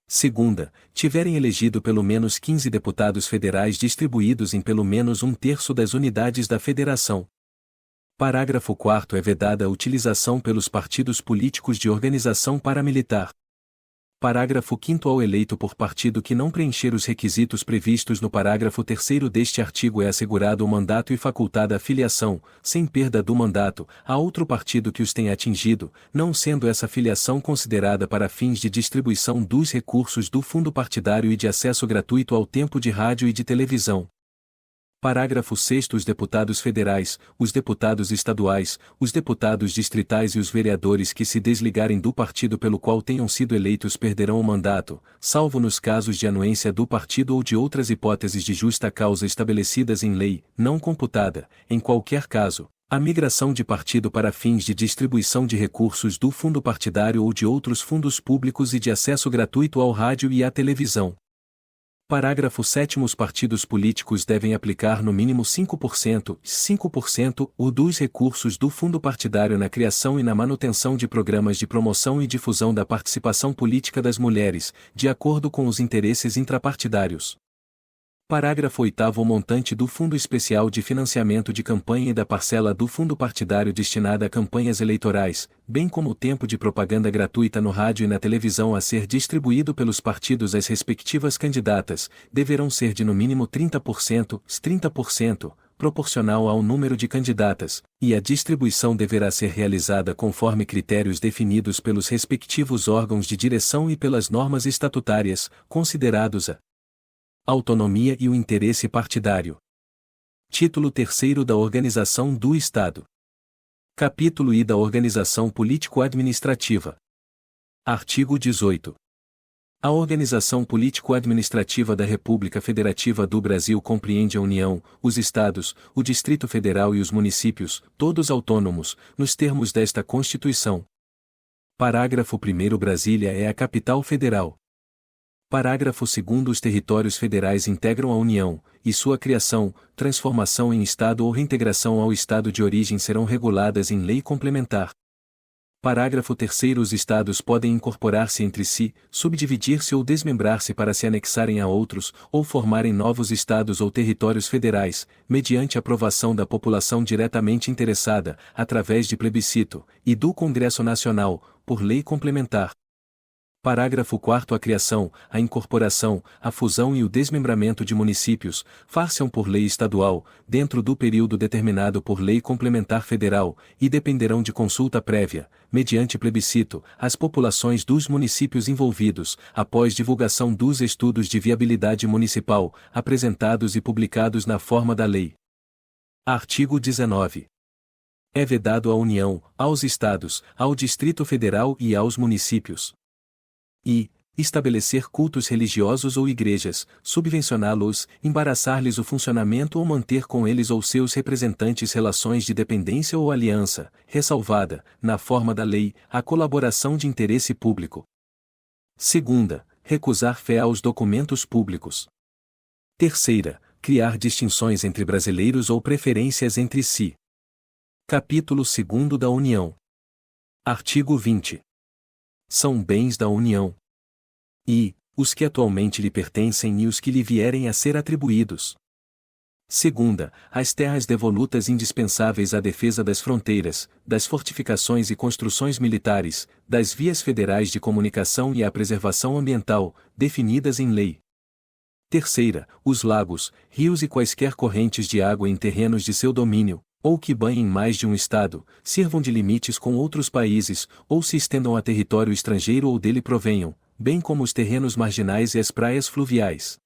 segunda, tiverem elegido pelo menos 15 deputados federais distribuídos em pelo menos um terço das unidades da Federação. Parágrafo 4º. É vedada a utilização pelos partidos políticos de organização paramilitar. Parágrafo 5º. Ao eleito por partido que não preencher os requisitos previstos no parágrafo 3º deste artigo é assegurado o mandato e facultada a filiação, sem perda do mandato, a outro partido que os tenha atingido, não sendo essa filiação considerada para fins de distribuição dos recursos do fundo partidário e de acesso gratuito ao tempo de rádio e de televisão. Parágrafo 6º. Os deputados federais, os deputados estaduais, os deputados distritais e os vereadores que se desligarem do partido pelo qual tenham sido eleitos perderão o mandato, salvo nos casos de anuência do partido ou de outras hipóteses de justa causa estabelecidas em lei, não computada, em qualquer caso, a migração de partido para fins de distribuição de recursos do fundo partidário ou de outros fundos públicos e de acesso gratuito ao rádio e à televisão. Parágrafo 7º. Os partidos políticos devem aplicar no mínimo 5% dos recursos do fundo partidário na criação e na manutenção de programas de promoção e difusão da participação política das mulheres, de acordo com os interesses intrapartidários. Parágrafo 8º. O montante do Fundo Especial de Financiamento de Campanha e da parcela do fundo partidário destinada a campanhas eleitorais, bem como o tempo de propaganda gratuita no rádio e na televisão a ser distribuído pelos partidos às respectivas candidatas, deverão ser de no mínimo 30%, proporcional ao número de candidatas, e a distribuição deverá ser realizada conforme critérios definidos pelos respectivos órgãos de direção e pelas normas estatutárias, considerados a autonomia e o interesse partidário. Título 3º da Organização do Estado. Capítulo I da Organização Político-Administrativa. Artigo 18. A organização político-administrativa da República Federativa do Brasil compreende a União, os Estados, o Distrito Federal e os municípios, todos autônomos, nos termos desta Constituição. Parágrafo 1º. Brasília é a capital federal. Parágrafo 2º. Os territórios federais integram a União, e sua criação, transformação em Estado ou reintegração ao Estado de origem serão reguladas em lei complementar. Parágrafo 3º. Os Estados podem incorporar-se entre si, subdividir-se ou desmembrar-se para se anexarem a outros, ou formarem novos Estados ou territórios federais, mediante aprovação da população diretamente interessada, através de plebiscito, e do Congresso Nacional, por lei complementar. Parágrafo 4º. A criação, a incorporação, a fusão e o desmembramento de municípios, far-se-ão por lei estadual, dentro do período determinado por lei complementar federal, e dependerão de consulta prévia, mediante plebiscito, às populações dos municípios envolvidos, após divulgação dos estudos de viabilidade municipal, apresentados e publicados na forma da lei. Artigo 19. É vedado à União, aos Estados, ao Distrito Federal e aos municípios e estabelecer cultos religiosos ou igrejas, subvencioná-los, embaraçar-lhes o funcionamento ou manter com eles ou seus representantes relações de dependência ou aliança, ressalvada, na forma da lei, a colaboração de interesse público. Segunda, recusar fé aos documentos públicos. Terceira, criar distinções entre brasileiros ou preferências entre si. Capítulo 2º da União. Artigo 20. São bens da União. E, os que atualmente lhe pertencem e os que lhe vierem a ser atribuídos. Segunda, as terras devolutas indispensáveis à defesa das fronteiras, das fortificações e construções militares, das vias federais de comunicação e à preservação ambiental, definidas em lei. Terceira, os lagos, rios e quaisquer correntes de água em terrenos de seu domínio, ou que banhem mais de um estado, sirvam de limites com outros países, ou se estendam a território estrangeiro ou dele provenham, bem como os terrenos marginais e as praias fluviais.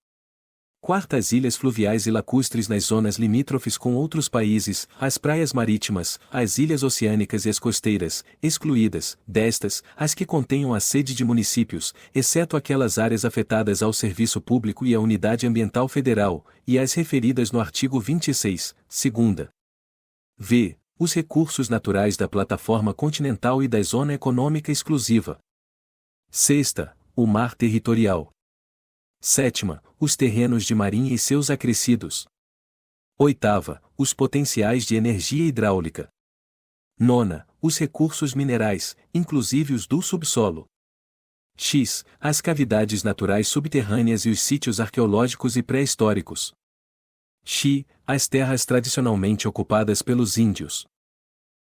Quarta, as ilhas fluviais e lacustres nas zonas limítrofes com outros países, as praias marítimas, as ilhas oceânicas e as costeiras, excluídas, destas, as que contenham a sede de municípios, exceto aquelas áreas afetadas ao serviço público e à unidade ambiental federal, e as referidas no artigo 26, segunda. V. Os recursos naturais da plataforma continental e da zona econômica exclusiva. Sexta, o mar territorial. Sétima, os terrenos de marinha e seus acrescidos. Oitava, os potenciais de energia hidráulica. Nona, os recursos minerais, inclusive os do subsolo. X. As cavidades naturais subterrâneas e os sítios arqueológicos e pré-históricos. X. As terras tradicionalmente ocupadas pelos índios.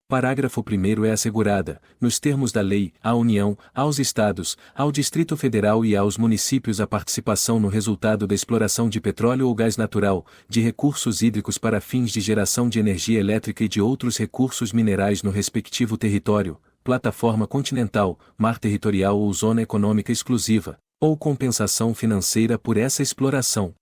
Parágrafo 1º. É assegurada, nos termos da lei, à União, aos Estados, ao Distrito Federal e aos municípios a participação no resultado da exploração de petróleo ou gás natural, de recursos hídricos para fins de geração de energia elétrica e de outros recursos minerais no respectivo território, plataforma continental, mar territorial ou zona econômica exclusiva, ou compensação financeira por essa exploração.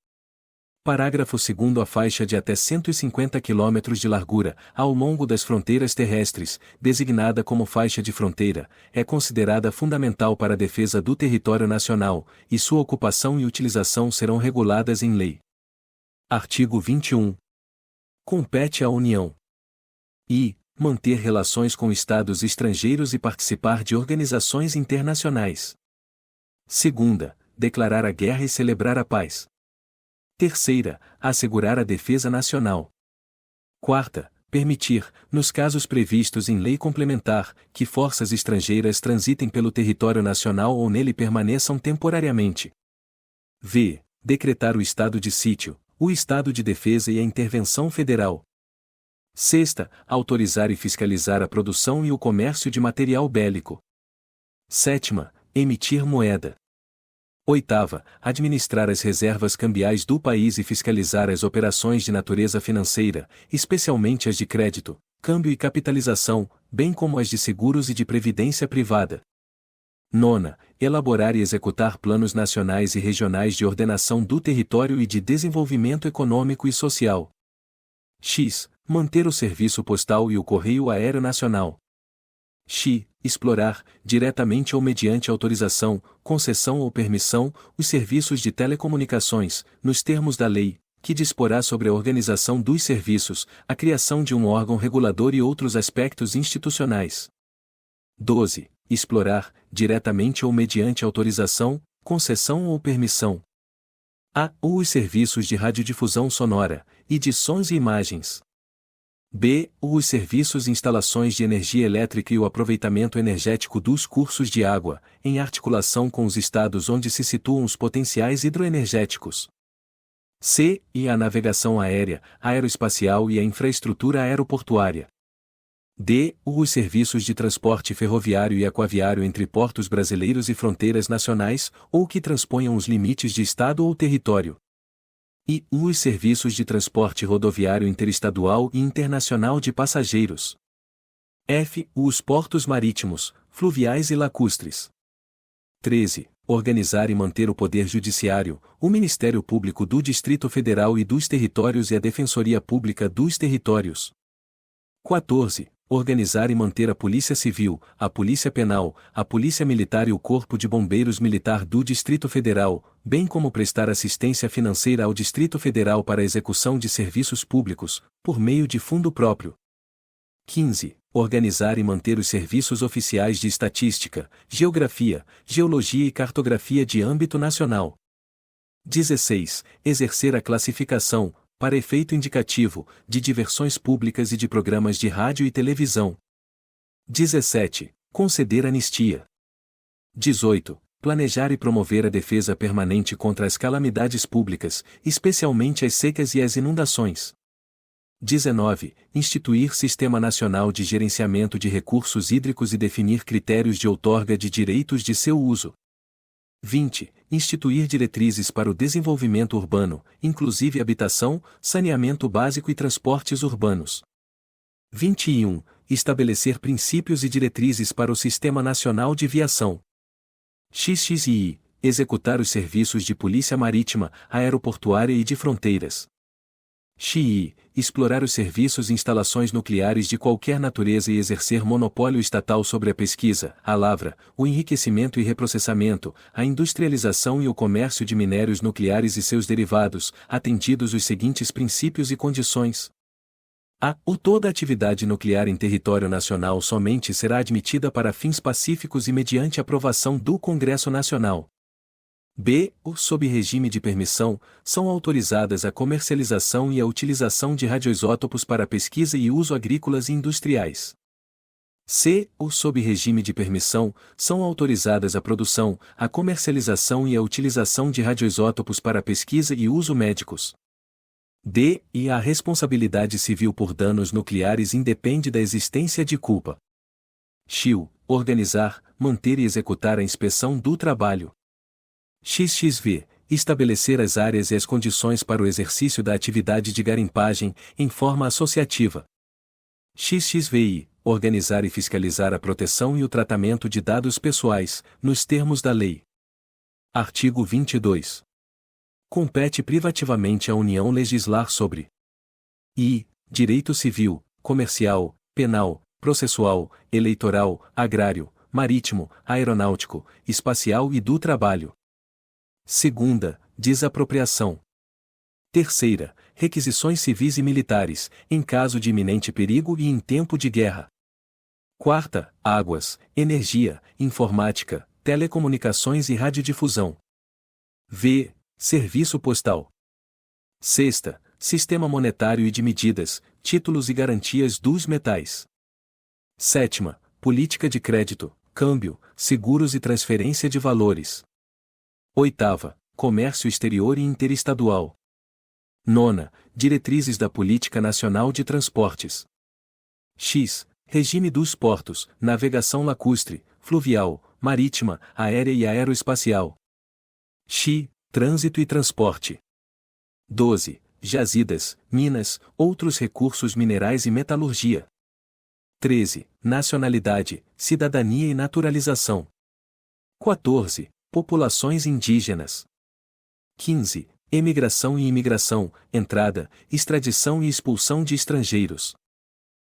Parágrafo 2º. A faixa de até 150 km de largura, ao longo das fronteiras terrestres, designada como faixa de fronteira, é considerada fundamental para a defesa do território nacional, e sua ocupação e utilização serão reguladas em lei. Artigo 21. Compete à União e manter relações com estados estrangeiros e participar de organizações internacionais. Segunda, declarar a guerra e celebrar a paz. Terceira, assegurar a defesa nacional. Quarta, permitir, nos casos previstos em lei complementar, que forças estrangeiras transitem pelo território nacional ou nele permaneçam temporariamente. V. Decretar o estado de sítio, o estado de defesa e a intervenção federal. Sexta, autorizar e fiscalizar a produção e o comércio de material bélico. Sétima, emitir moeda. Oitava, administrar as reservas cambiais do país e fiscalizar as operações de natureza financeira, especialmente as de crédito, câmbio e capitalização, bem como as de seguros e de previdência privada. Nona, elaborar e executar planos nacionais e regionais de ordenação do território e de desenvolvimento econômico e social. X. Manter o serviço postal e o correio aéreo nacional. X. Explorar, diretamente ou mediante autorização, concessão ou permissão, os serviços de telecomunicações, nos termos da lei, que disporá sobre a organização dos serviços, a criação de um órgão regulador e outros aspectos institucionais. 12. Explorar, diretamente ou mediante autorização, concessão ou permissão. A. Ou os serviços de radiodifusão sonora, e de sons e imagens. B. Os serviços e instalações de energia elétrica e o aproveitamento energético dos cursos de água, em articulação com os estados onde se situam os potenciais hidroenergéticos. C. E a navegação aérea, aeroespacial e a infraestrutura aeroportuária. D. Os serviços de transporte ferroviário e aquaviário entre portos brasileiros e fronteiras nacionais, ou que transponham os limites de estado ou território. E os serviços de transporte rodoviário interestadual e internacional de passageiros. F. Os portos marítimos, fluviais e lacustres. 13. Organizar e manter o Poder Judiciário, o Ministério Público do Distrito Federal e dos Territórios e a Defensoria Pública dos Territórios. 14. Organizar e manter a Polícia Civil, a Polícia Penal, a Polícia Militar e o Corpo de Bombeiros Militar do Distrito Federal, bem como prestar assistência financeira ao Distrito Federal para a execução de serviços públicos, por meio de fundo próprio. 15. Organizar e manter os serviços oficiais de estatística, geografia, geologia e cartografia de âmbito nacional. 16. Exercer a classificação, para efeito indicativo, de diversões públicas e de programas de rádio e televisão. 17. Conceder anistia. 18. Planejar e promover a defesa permanente contra as calamidades públicas, especialmente as secas e as inundações. 19. Instituir Sistema Nacional de Gerenciamento de Recursos Hídricos e definir critérios de outorga de direitos de seu uso. 20. Instituir diretrizes para o desenvolvimento urbano, inclusive habitação, saneamento básico e transportes urbanos. 21. Estabelecer princípios e diretrizes para o Sistema Nacional de Viação. XXI. Executar os serviços de polícia marítima, aeroportuária e de fronteiras. XI. Explorar os serviços e instalações nucleares de qualquer natureza e exercer monopólio estatal sobre a pesquisa, a lavra, o enriquecimento e reprocessamento, a industrialização e o comércio de minérios nucleares e seus derivados, atendidos os seguintes princípios e condições. A. Toda atividade nuclear em território nacional somente será admitida para fins pacíficos e mediante aprovação do Congresso Nacional. B. Sob regime de permissão, são autorizadas a comercialização e a utilização de radioisótopos para pesquisa e uso agrícolas e industriais. C. Sob regime de permissão, são autorizadas a produção, a comercialização e a utilização de radioisótopos para pesquisa e uso médicos. D. E a responsabilidade civil por danos nucleares independe da existência de culpa. XIU. Organizar, manter e executar a inspeção do trabalho. XXV. Estabelecer as áreas e as condições para o exercício da atividade de garimpagem, em forma associativa. XXVI. Organizar e fiscalizar a proteção e o tratamento de dados pessoais, nos termos da lei. Artigo 22. Compete privativamente à União legislar sobre I. Direito civil, comercial, penal, processual, eleitoral, agrário, marítimo, aeronáutico, espacial e do trabalho. Segunda, desapropriação. Terceira, requisições civis e militares, em caso de iminente perigo e em tempo de guerra. Quarta, águas, energia, informática, telecomunicações e radiodifusão. V. Serviço postal. Sexta, sistema monetário e de medidas, títulos e garantias dos metais. Sétima, política de crédito, câmbio, seguros e transferência de valores. Oitava, comércio exterior e interestadual. Nona, diretrizes da Política Nacional de Transportes. X. Regime dos portos, navegação lacustre, fluvial, marítima, aérea e aeroespacial. X. Trânsito e transporte. 12. Jazidas, minas, outros recursos minerais e metalurgia. 13. Nacionalidade, cidadania e naturalização. 14. Populações indígenas. 15. Emigração e imigração, entrada, extradição e expulsão de estrangeiros.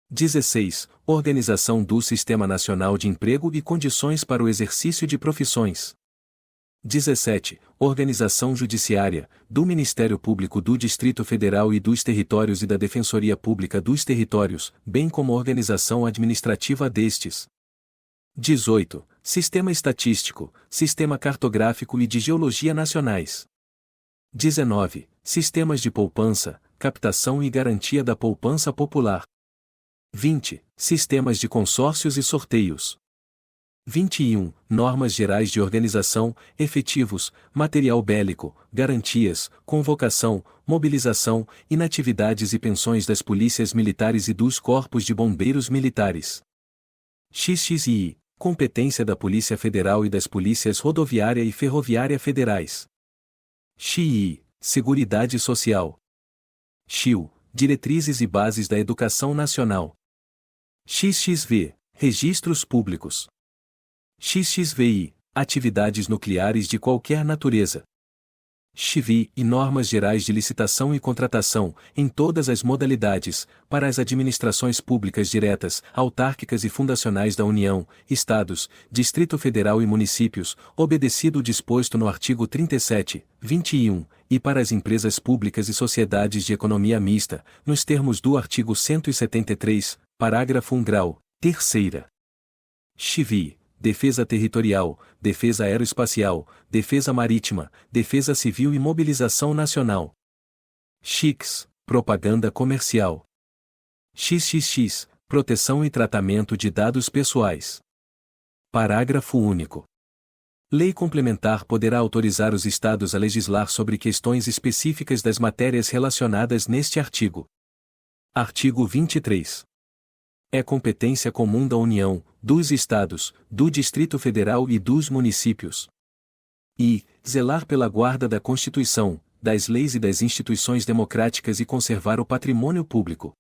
16. Organização do Sistema Nacional de Emprego e condições para o exercício de profissões. 17. Organização judiciária, do Ministério Público do Distrito Federal e dos Territórios e da Defensoria Pública dos Territórios, bem como organização administrativa destes. 18. Sistema estatístico, sistema cartográfico e de geologia nacionais. 19. Sistemas de poupança, captação e garantia da poupança popular. 20. Sistemas de consórcios e sorteios. 21. Normas gerais de organização, efetivos, material bélico, garantias, convocação, mobilização, inatividades e pensões das polícias militares e dos corpos de bombeiros militares. XXII. Competência da Polícia Federal e das Polícias Rodoviária e Ferroviária Federais. XII. Seguridade Social. XIU. Diretrizes e bases da Educação Nacional. XXV. Registros públicos. XXVI. Atividades nucleares de qualquer natureza. XVI e normas gerais de licitação e contratação, em todas as modalidades, para as administrações públicas diretas, autárquicas e fundacionais da União, Estados, Distrito Federal e municípios, obedecido o disposto no artigo 37, 21, e para as empresas públicas e sociedades de economia mista, nos termos do artigo 173, parágrafo 1 grau, terceira. XVI. Defesa territorial, defesa aeroespacial, defesa marítima, defesa civil e mobilização nacional. XIX. Propaganda comercial. XXX. Proteção e tratamento de dados pessoais. Parágrafo único. Lei complementar poderá autorizar os Estados a legislar sobre questões específicas das matérias relacionadas neste artigo. Artigo 23. É competência comum da União, dos Estados, do Distrito Federal e dos municípios. E, zelar pela guarda da Constituição, das leis e das instituições democráticas e conservar o patrimônio público.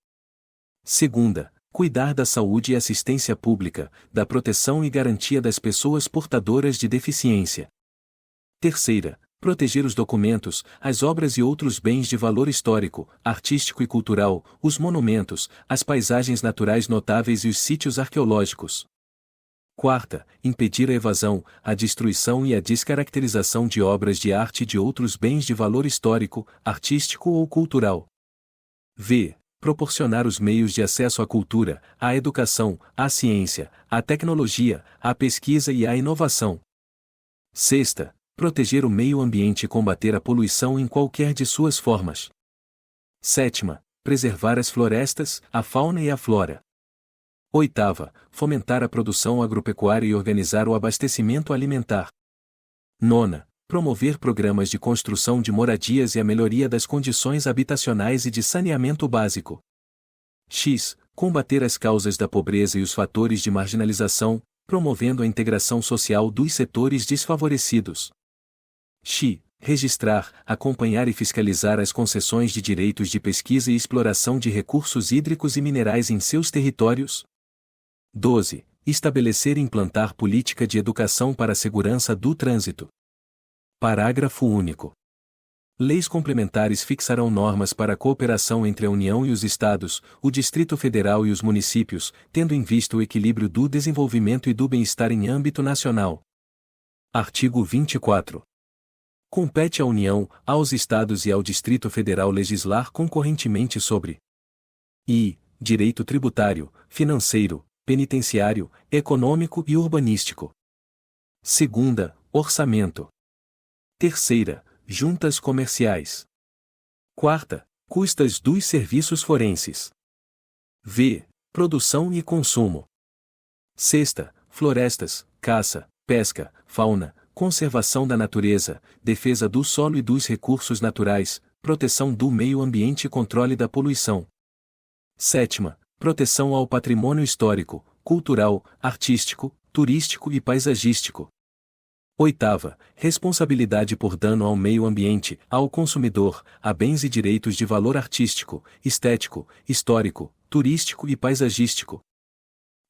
Segunda, cuidar da saúde e assistência pública, da proteção e garantia das pessoas portadoras de deficiência. Terceira, proteger os documentos, as obras e outros bens de valor histórico, artístico e cultural, os monumentos, as paisagens naturais notáveis e os sítios arqueológicos. Quarta, impedir a evasão, a destruição e a descaracterização de obras de arte e de outros bens de valor histórico, artístico ou cultural. V. Proporcionar os meios de acesso à cultura, à educação, à ciência, à tecnologia, à pesquisa e à inovação. Sexta, proteger o meio ambiente e combater a poluição em qualquer de suas formas. Sétima, preservar as florestas, a fauna e a flora. Oitava, fomentar a produção agropecuária e organizar o abastecimento alimentar. Nona, promover programas de construção de moradias e a melhoria das condições habitacionais e de saneamento básico. X, combater as causas da pobreza e os fatores de marginalização, promovendo a integração social dos setores desfavorecidos. X. Registrar, acompanhar e fiscalizar as concessões de direitos de pesquisa e exploração de recursos hídricos e minerais em seus territórios. 12. Estabelecer e implantar política de educação para a segurança do trânsito. Parágrafo único. Leis complementares fixarão normas para a cooperação entre a União e os Estados, o Distrito Federal e os municípios, tendo em vista o equilíbrio do desenvolvimento e do bem-estar em âmbito nacional. Artigo 24. Compete à União, aos Estados e ao Distrito Federal legislar concorrentemente sobre I. Direito tributário, financeiro, penitenciário, econômico e urbanístico. Segunda, orçamento. Terceira, juntas comerciais. Quarta, custas dos serviços forenses. V. Produção e consumo. Sexta, florestas, caça, pesca, fauna, conservação da natureza, defesa do solo e dos recursos naturais, proteção do meio ambiente e controle da poluição. Sétima, proteção ao patrimônio histórico, cultural, artístico, turístico e paisagístico. Oitava, responsabilidade por dano ao meio ambiente, ao consumidor, a bens e direitos de valor artístico, estético, histórico, turístico e paisagístico.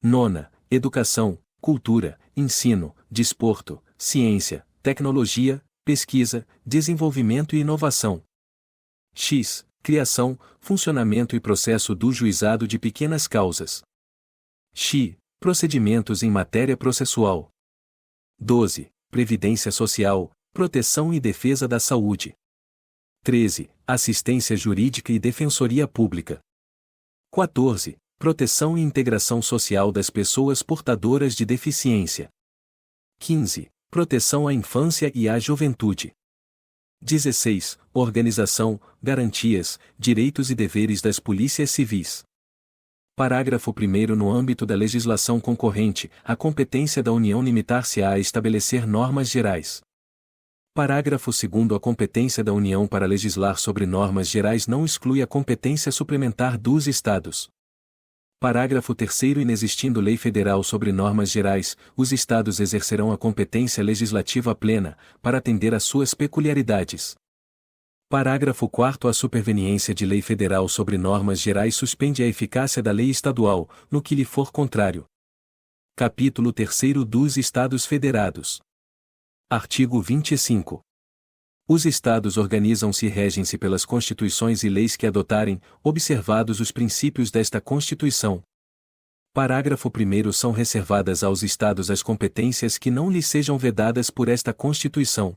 Nona, educação, cultura, ensino, desporto, ciência, tecnologia, pesquisa, desenvolvimento e inovação. X. Criação, funcionamento e processo do juizado de pequenas causas. X. Procedimentos em matéria processual. 12. Previdência social, proteção e defesa da saúde. 13. Assistência jurídica e defensoria pública. 14. Proteção e integração social das pessoas portadoras de deficiência. 15. Proteção à infância e à juventude. 16. Organização, garantias, direitos e deveres das polícias civis. Parágrafo 1º. No âmbito da legislação concorrente, a competência da União limitar-se-á a estabelecer normas gerais. Parágrafo 2º. A competência da União para legislar sobre normas gerais não exclui a competência suplementar dos Estados. Parágrafo 3º. Inexistindo lei federal sobre normas gerais, os Estados exercerão a competência legislativa plena, para atender às suas peculiaridades. Parágrafo 4º. A superveniência de lei federal sobre normas gerais suspende a eficácia da lei estadual, no que lhe for contrário. Capítulo 3º dos Estados Federados. Artigo 25. Os Estados organizam-se e regem-se pelas constituições e leis que adotarem, observados os princípios desta Constituição. Parágrafo 1º. São reservadas aos Estados as competências que não lhes sejam vedadas por esta Constituição.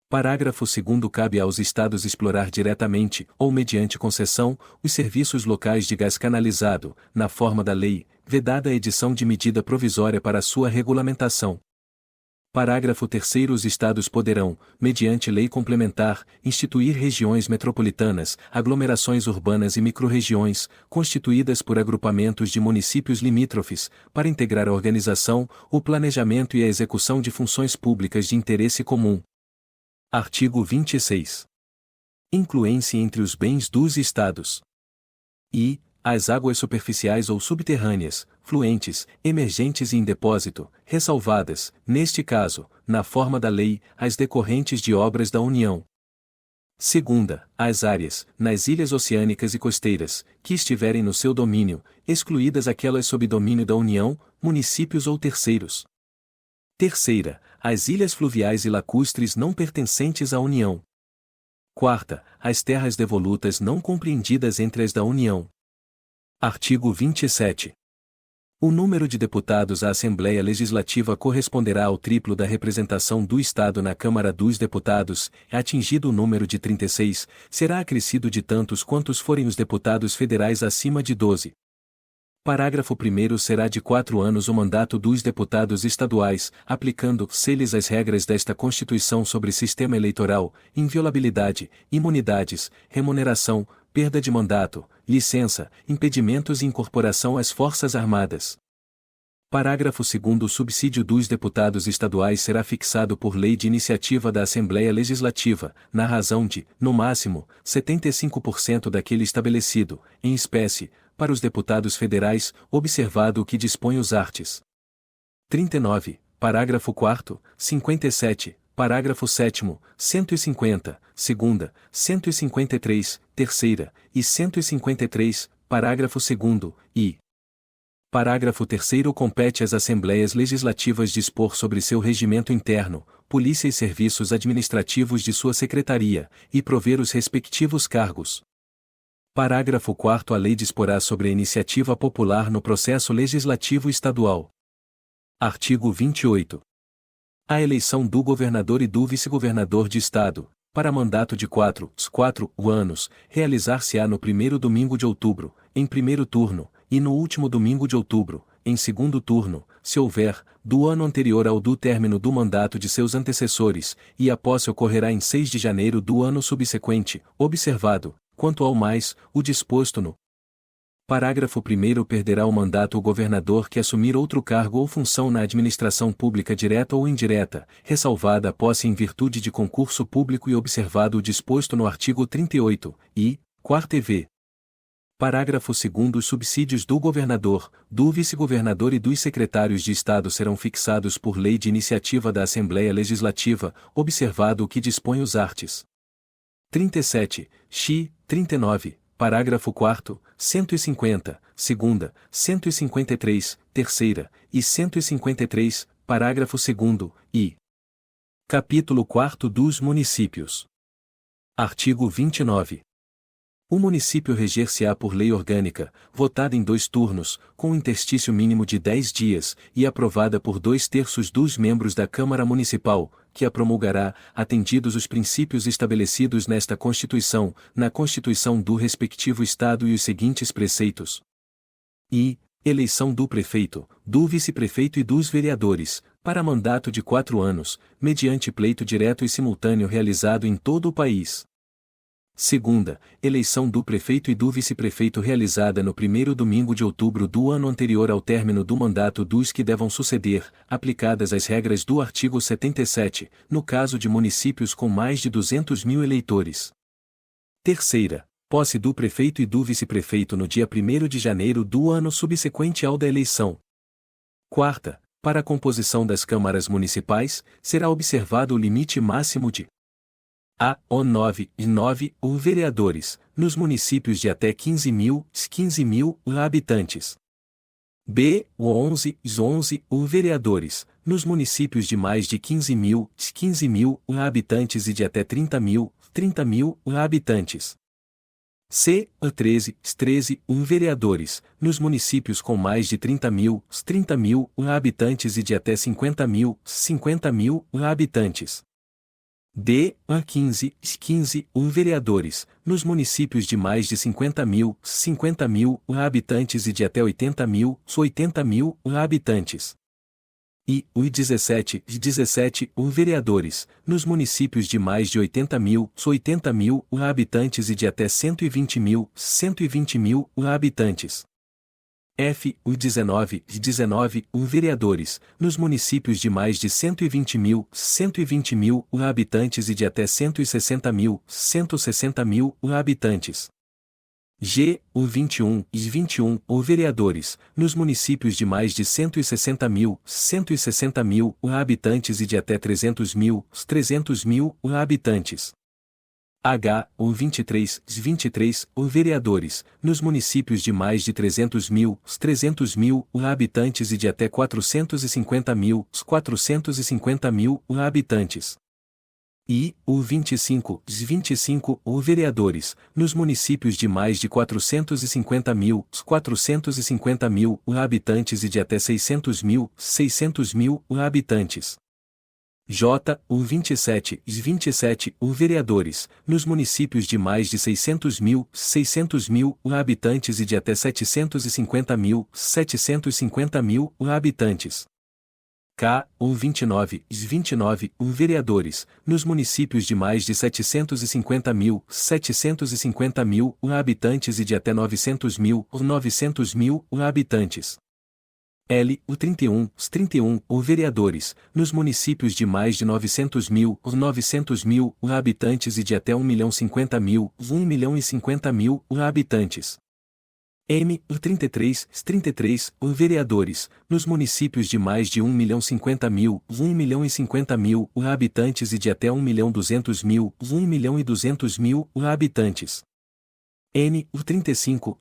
Parágrafo 2º. Cabe aos Estados explorar diretamente, ou mediante concessão, os serviços locais de gás canalizado, na forma da lei, vedada a edição de medida provisória para sua regulamentação. Parágrafo 3º. Os Estados poderão, mediante lei complementar, instituir regiões metropolitanas, aglomerações urbanas e microrregiões, constituídas por agrupamentos de municípios limítrofes, para integrar a organização, o planejamento e a execução de funções públicas de interesse comum. Artigo 26. Incluem-se entre os bens dos Estados e as águas superficiais ou subterrâneas, fluentes, emergentes e em depósito, ressalvadas, neste caso, na forma da lei, as decorrentes de obras da União. Segunda, as áreas, nas ilhas oceânicas e costeiras, que estiverem no seu domínio, excluídas aquelas sob domínio da União, municípios ou terceiros. Terceira, as ilhas fluviais e lacustres não pertencentes à União. Quarta, as terras devolutas não compreendidas entre as da União. Artigo 27. O número de deputados à Assembleia Legislativa corresponderá ao triplo da representação do Estado na Câmara dos Deputados, atingido o número de 36, será acrescido de tantos quantos forem os deputados federais acima de 12. Parágrafo 1º. Será de 4 anos o mandato dos deputados estaduais, aplicando-se-lhes as regras desta Constituição sobre sistema eleitoral, inviolabilidade, imunidades, remuneração, perda de mandato, licença, impedimentos e incorporação às Forças Armadas. Parágrafo 2º. O subsídio dos deputados estaduais será fixado por lei de iniciativa da Assembleia Legislativa, na razão de, no máximo, 75% daquele estabelecido, em espécie, para os deputados federais, observado o que dispõe os arts. 39, parágrafo 4º, 57, parágrafo 7º, 150, segunda, 153, terceira, e 153, parágrafo 2º, e parágrafo 3º. Compete às Assembleias Legislativas dispor sobre seu regimento interno, polícia e serviços administrativos de sua secretaria, e prover os respectivos cargos. Parágrafo 4º. A lei disporá sobre a iniciativa popular no processo legislativo estadual. Artigo 28. A eleição do governador e do vice-governador de Estado, para mandato de 4 anos, realizar-se-á no primeiro domingo de outubro, em primeiro turno, e no último domingo de outubro, em segundo turno, se houver, do ano anterior ao do término do mandato de seus antecessores, e a posse ocorrerá em 6 de janeiro do ano subsequente, observado, quanto ao mais, o disposto no parágrafo 1º. Perderá o mandato o governador que assumir outro cargo ou função na administração pública direta ou indireta, ressalvada a posse em virtude de concurso público e observado o disposto no artigo 38, e, 4º v. Parágrafo 2º. Os subsídios do governador, do vice-governador e dos secretários de Estado serão fixados por lei de iniciativa da Assembleia Legislativa, observado o que dispõe os arts. 37, 39, parágrafo 4º, 150, segunda, 153, terceira, e 153, parágrafo 2º, e capítulo 4º dos municípios. Artigo 29. O município reger-se-á por lei orgânica, votada em 2 turnos, com interstício mínimo de 10 dias, e aprovada por 2/3 dos membros da Câmara Municipal, que a promulgará, atendidos os princípios estabelecidos nesta Constituição, na Constituição do respectivo Estado e os seguintes preceitos. E eleição do prefeito, do vice-prefeito e dos vereadores, para mandato de 4 anos, mediante pleito direto e simultâneo realizado em todo o país. Segunda, eleição do prefeito e do vice-prefeito realizada no primeiro domingo de outubro do ano anterior ao término do mandato dos que devam suceder, aplicadas as regras do artigo 77, no caso de municípios com mais de 200 mil eleitores. Terceira, posse do prefeito e do vice-prefeito no dia 1º de janeiro do ano subsequente ao da eleição. Quarta, para a composição das câmaras municipais, será observado o limite máximo de o 9 e 9 o vereadores, nos municípios de até 15 mil habitantes. B. O 11 o vereadores, nos municípios de mais de 15 mil habitantes e de até 30 mil habitantes. C. O 13 o vereadores, nos municípios com mais de 30 mil habitantes e de até 50 mil habitantes. D. A 15 o vereadores, nos municípios de mais de 50 mil habitantes e de até 80 mil habitantes. E. O 17 o vereadores, nos municípios de mais de 80 mil habitantes e de até 120 mil habitantes. F. O 19 o vereadores, nos municípios de mais de 120 mil habitantes e de até 160 mil habitantes. G. O 21 o vereadores, nos municípios de mais de 160 mil habitantes e de até 300 mil habitantes. H. O 23 o vereadores, nos municípios de mais de 300 mil habitantes e de até 450 mil habitantes. I. O 25 o vereadores, nos municípios de mais de 450 mil habitantes e de até 600 mil habitantes. J. O 27 o vereadores, nos municípios de mais de 600 mil habitantes e de até 750 mil habitantes. K. O 29 o vereadores, nos municípios de mais de 750 mil habitantes e de até 900 mil habitantes. L. O 31 o vereadores, nos municípios de mais de 900 mil habitantes e de até 1.050.000 habitantes. M. O 33 o vereadores, nos municípios de mais de 1.050.000 habitantes e de até 1.200.000 habitantes. N. O 35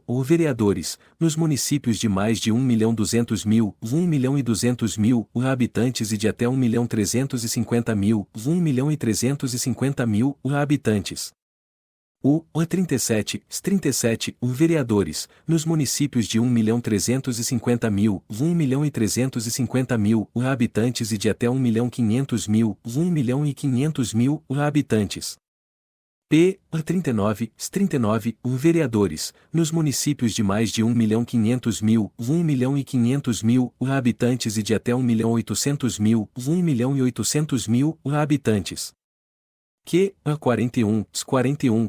o vereadores, nos municípios de mais de 1.200.000 habitantes e de até 1.350.000 habitantes. O 37 o vereadores, nos municípios de 1.350.000 habitantes e de até 1.500.000 habitantes. P. O 39 o vereadores, nos municípios de mais de 1.500.000 habitantes e de até 1.800.000 habitantes. Q. A 41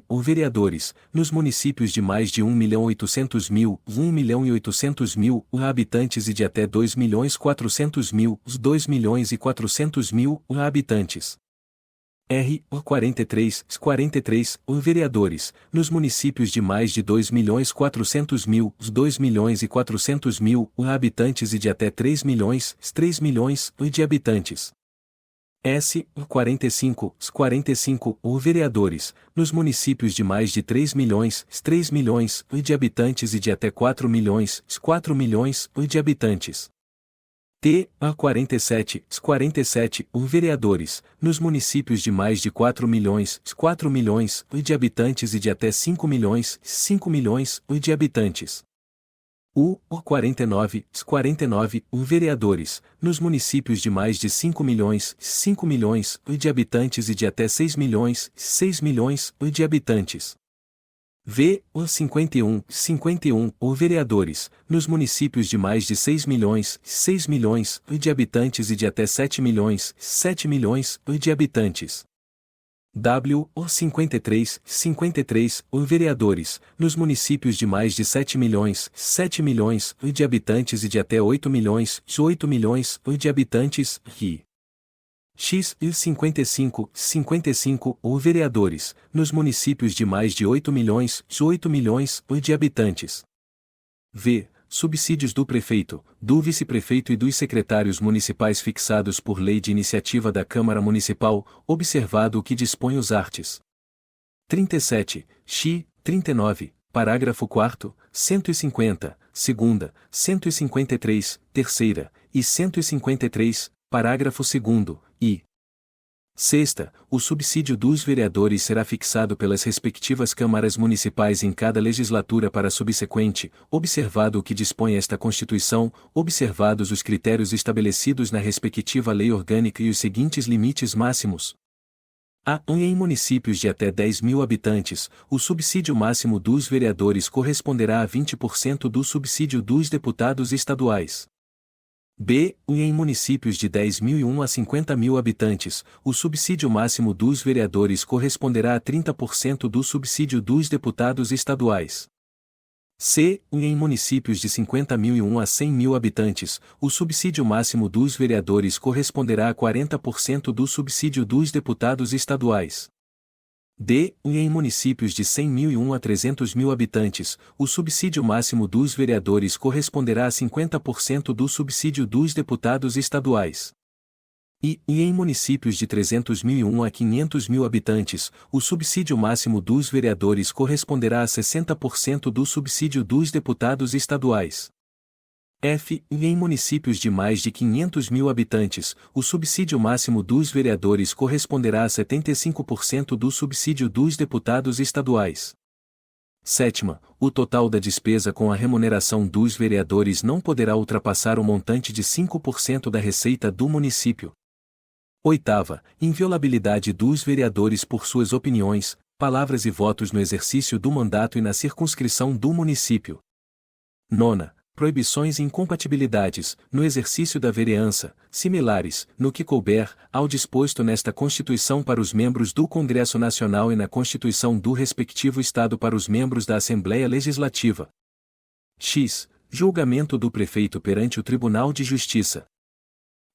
o vereadores, nos municípios de mais de 1.800.000 habitantes e de até 2.400.000 habitantes. R. O 43 o vereadores, nos municípios de mais de 2.400.000 habitantes e de até 3 milhões de habitantes. S. O 45 o vereadores, nos municípios de mais de 3 milhões de habitantes e de até 4 milhões de habitantes. T. A 47 o vereadores, nos municípios de mais de 4 milhões de habitantes e de até 5 milhões de habitantes. U. O 49 o vereadores, nos municípios de mais de 5 milhões de habitantes e de até 6 milhões de habitantes. V. O 51 o vereadores, nos municípios de mais de 6 milhões de habitantes e de até 7 milhões de habitantes. o 53 o vereadores, nos municípios de mais de 7 milhões de habitantes e de até 8 milhões de habitantes, e X e 55 o vereadores, nos municípios de mais de 8 milhões de habitantes. V. Subsídios do prefeito, do vice-prefeito e dos secretários municipais fixados por lei de iniciativa da Câmara Municipal, observado o que dispõe os arts. 37, X, 39, parágrafo 4º, 150, segunda, 153, terceira, e 153, parágrafo 2º, e sexta, o subsídio dos vereadores será fixado pelas respectivas câmaras municipais em cada legislatura para a subsequente, observado o que dispõe esta Constituição, observados os critérios estabelecidos na respectiva lei orgânica e os seguintes limites máximos. A. Em municípios de até 10 mil habitantes, o subsídio máximo dos vereadores corresponderá a 20% do subsídio dos deputados estaduais. B. Em municípios de 10.001 a 50 mil habitantes, o subsídio máximo dos vereadores corresponderá a 30% do subsídio dos deputados estaduais. C. Em municípios de 50.001 a 100 mil habitantes, o subsídio máximo dos vereadores corresponderá a 40% do subsídio dos deputados estaduais. D. Em municípios de 100.001 a 300 mil habitantes, o subsídio máximo dos vereadores corresponderá a 50% do subsídio dos deputados estaduais. E em municípios de 300.001 a 500 mil habitantes, o subsídio máximo dos vereadores corresponderá a 60% do subsídio dos deputados estaduais. F. Em municípios de mais de 500 mil habitantes, o subsídio máximo dos vereadores corresponderá a 75% do subsídio dos deputados estaduais. Sétima, o total da despesa com a remuneração dos vereadores não poderá ultrapassar o montante de 5% da receita do município. Oitava, inviolabilidade dos vereadores por suas opiniões, palavras e votos no exercício do mandato e na circunscrição do município. Nona, proibições e incompatibilidades, no exercício da vereança, similares, no que couber, ao disposto nesta Constituição para os membros do Congresso Nacional e na Constituição do respectivo Estado para os membros da Assembleia Legislativa. X. Julgamento do prefeito perante o Tribunal de Justiça.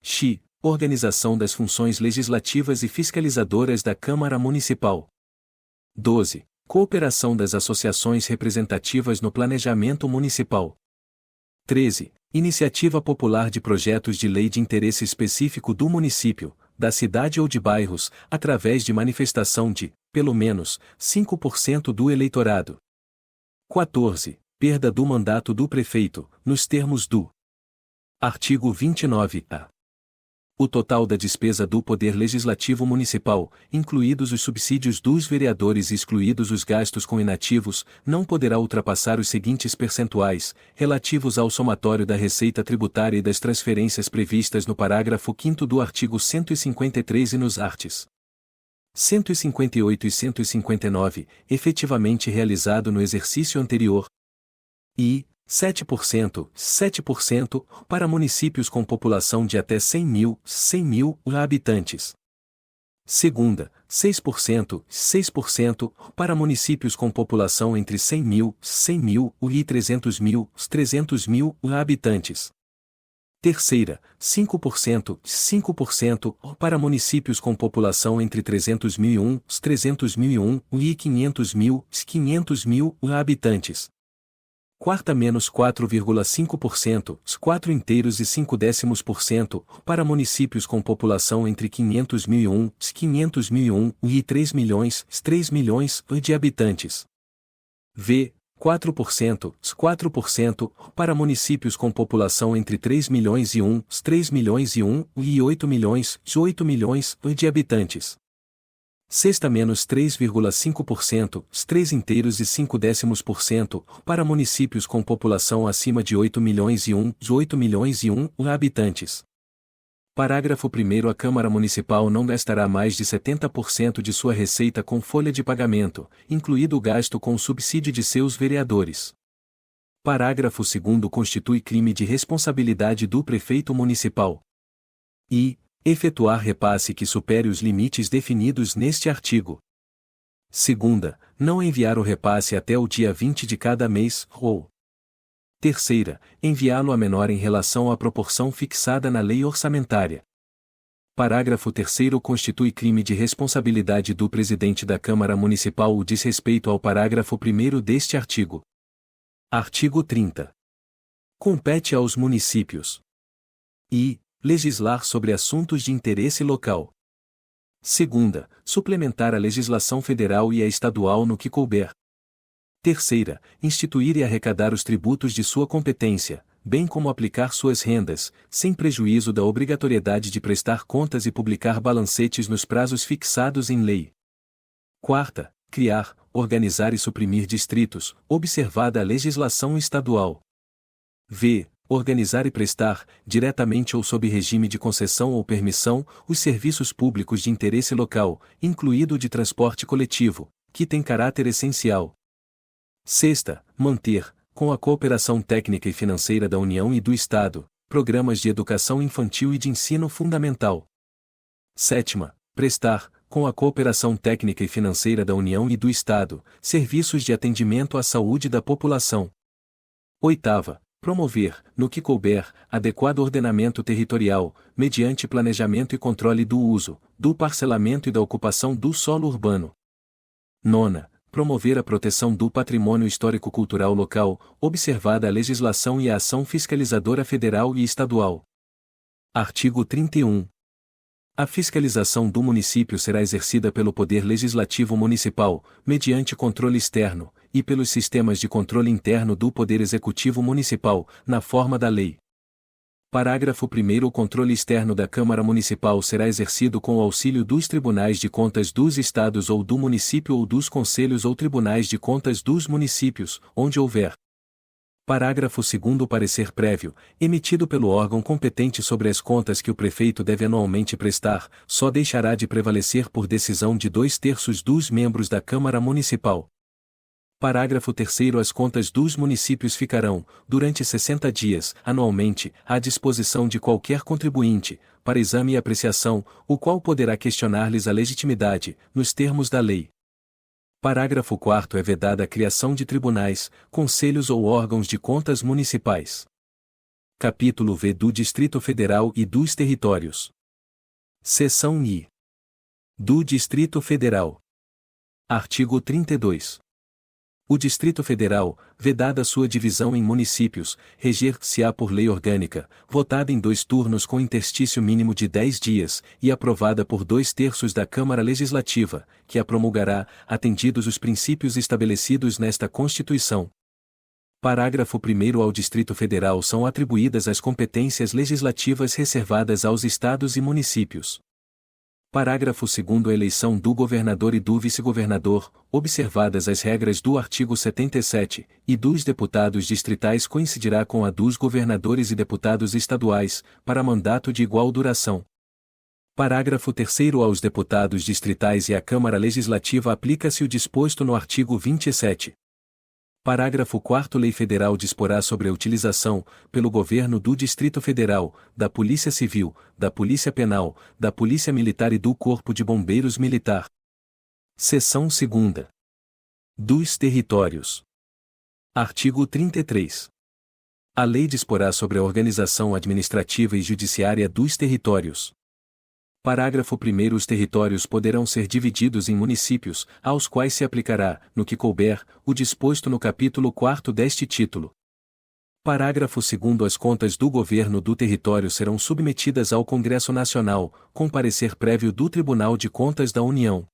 X. Organização das funções legislativas e fiscalizadoras da Câmara Municipal. 12. Cooperação das associações representativas no planejamento municipal. 13. Iniciativa popular de projetos de lei de interesse específico do município, da cidade ou de bairros, através de manifestação de, pelo menos, 5% do eleitorado. 14. Perda do mandato do prefeito, nos termos do artigo 29-A. O total da despesa do Poder Legislativo Municipal, incluídos os subsídios dos vereadores e excluídos os gastos com inativos, não poderá ultrapassar os seguintes percentuais, relativos ao somatório da receita tributária e das transferências previstas no parágrafo 5º do artigo 153 e nos arts. 158 e 159, efetivamente realizado no exercício anterior, e 7% para municípios com população de até 100 mil habitantes. Segunda, 6% para municípios com população entre 100 mil e 300 mil habitantes. Terceira, 5% para municípios com população entre 300.001 e 500 mil habitantes. Quarta, menos 4,5%, 4,5% para municípios com população entre 500.001 e 3 milhões de habitantes. V. 4% para municípios com população entre 3 milhões e 8 milhões de habitantes. Sexta, menos 3,5%, 3,5% para municípios com população acima de 8 milhões e 1 habitantes. Parágrafo 1º. A Câmara Municipal não gastará mais de 70% de sua receita com folha de pagamento, incluído o gasto com o subsídio de seus vereadores. Parágrafo 2º. Constitui crime de responsabilidade do prefeito municipal. E Efetuar repasse que supere os limites definidos neste artigo. Segunda, não enviar o repasse até o dia 20 de cada mês, ou. Terceira, enviá-lo a menor em relação à proporção fixada na lei orçamentária. Parágrafo 3º constitui crime de responsabilidade do presidente da Câmara Municipal o desrespeito ao parágrafo 1º deste artigo. Artigo 30. Compete aos municípios e legislar sobre assuntos de interesse local. Segunda, suplementar a legislação federal e a estadual no que couber. Terceira, instituir e arrecadar os tributos de sua competência, bem como aplicar suas rendas, sem prejuízo da obrigatoriedade de prestar contas e publicar balancetes nos prazos fixados em lei. Quarta, criar, organizar e suprimir distritos, observada a legislação estadual. V. Organizar e prestar, diretamente ou sob regime de concessão ou permissão, os serviços públicos de interesse local, incluído o de transporte coletivo, que tem caráter essencial. Sexta, manter, com a cooperação técnica e financeira da União e do Estado, programas de educação infantil e de ensino fundamental. Sétima, prestar, com a cooperação técnica e financeira da União e do Estado, serviços de atendimento à saúde da população. Oitava, promover, no que couber, adequado ordenamento territorial, mediante planejamento e controle do uso, do parcelamento e da ocupação do solo urbano. Nona, promover a proteção do patrimônio histórico-cultural local, observada a legislação e a ação fiscalizadora federal e estadual. Artigo 31. A fiscalização do município será exercida pelo Poder Legislativo Municipal, mediante controle externo, e pelos sistemas de controle interno do Poder Executivo Municipal, na forma da lei. Parágrafo 1º. O controle externo da Câmara Municipal será exercido com o auxílio dos Tribunais de Contas dos Estados ou do município ou dos Conselhos ou Tribunais de Contas dos municípios, onde houver. Parágrafo 2º. O parecer prévio, emitido pelo órgão competente sobre as contas que o prefeito deve anualmente prestar, só deixará de prevalecer por decisão de 2/3 dos membros da Câmara Municipal. Parágrafo 3º. As contas dos municípios ficarão, durante 60 dias, anualmente, à disposição de qualquer contribuinte, para exame e apreciação, o qual poderá questionar-lhes a legitimidade, nos termos da lei. Parágrafo 4º. É vedada a criação de tribunais, conselhos ou órgãos de contas municipais. Capítulo V do Distrito Federal e dos Territórios. Seção I. Do Distrito Federal. Artigo 32. O Distrito Federal, vedada sua divisão em municípios, reger-se-á por lei orgânica, votada em 2 turnos com interstício mínimo de 10 dias, e aprovada por 2/3 da Câmara Legislativa, que a promulgará, atendidos os princípios estabelecidos nesta Constituição. Parágrafo 1º. Ao Distrito Federal são atribuídas as competências legislativas reservadas aos estados e municípios. Parágrafo 2º. A eleição do governador e do vice-governador, observadas as regras do artigo 77, e dos deputados distritais coincidirá com a dos governadores e deputados estaduais, para mandato de igual duração. Parágrafo 3º. Aos deputados distritais e à Câmara Legislativa aplica-se o disposto no artigo 27. Parágrafo 4º. Lei Federal disporá sobre a utilização, pelo Governo do Distrito Federal, da Polícia Civil, da Polícia Penal, da Polícia Militar e do Corpo de Bombeiros Militar. Seção 2ª. Dos Territórios. Artigo 33. A lei disporá sobre a organização administrativa e judiciária dos territórios. Parágrafo 1º. Os territórios poderão ser divididos em municípios, aos quais se aplicará, no que couber, o disposto no capítulo 4º deste título. Parágrafo 2º. As contas do governo do território serão submetidas ao Congresso Nacional, com parecer prévio do Tribunal de Contas da União.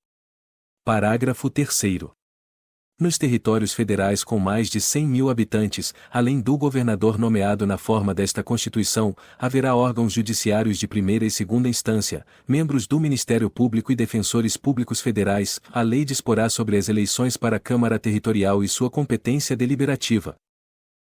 Parágrafo 3º. Nos territórios federais com mais de 100.000 habitantes, além do governador nomeado na forma desta Constituição, haverá órgãos judiciários de primeira e segunda instância, membros do Ministério Público e defensores públicos federais. A lei disporá sobre as eleições para a Câmara Territorial e sua competência deliberativa.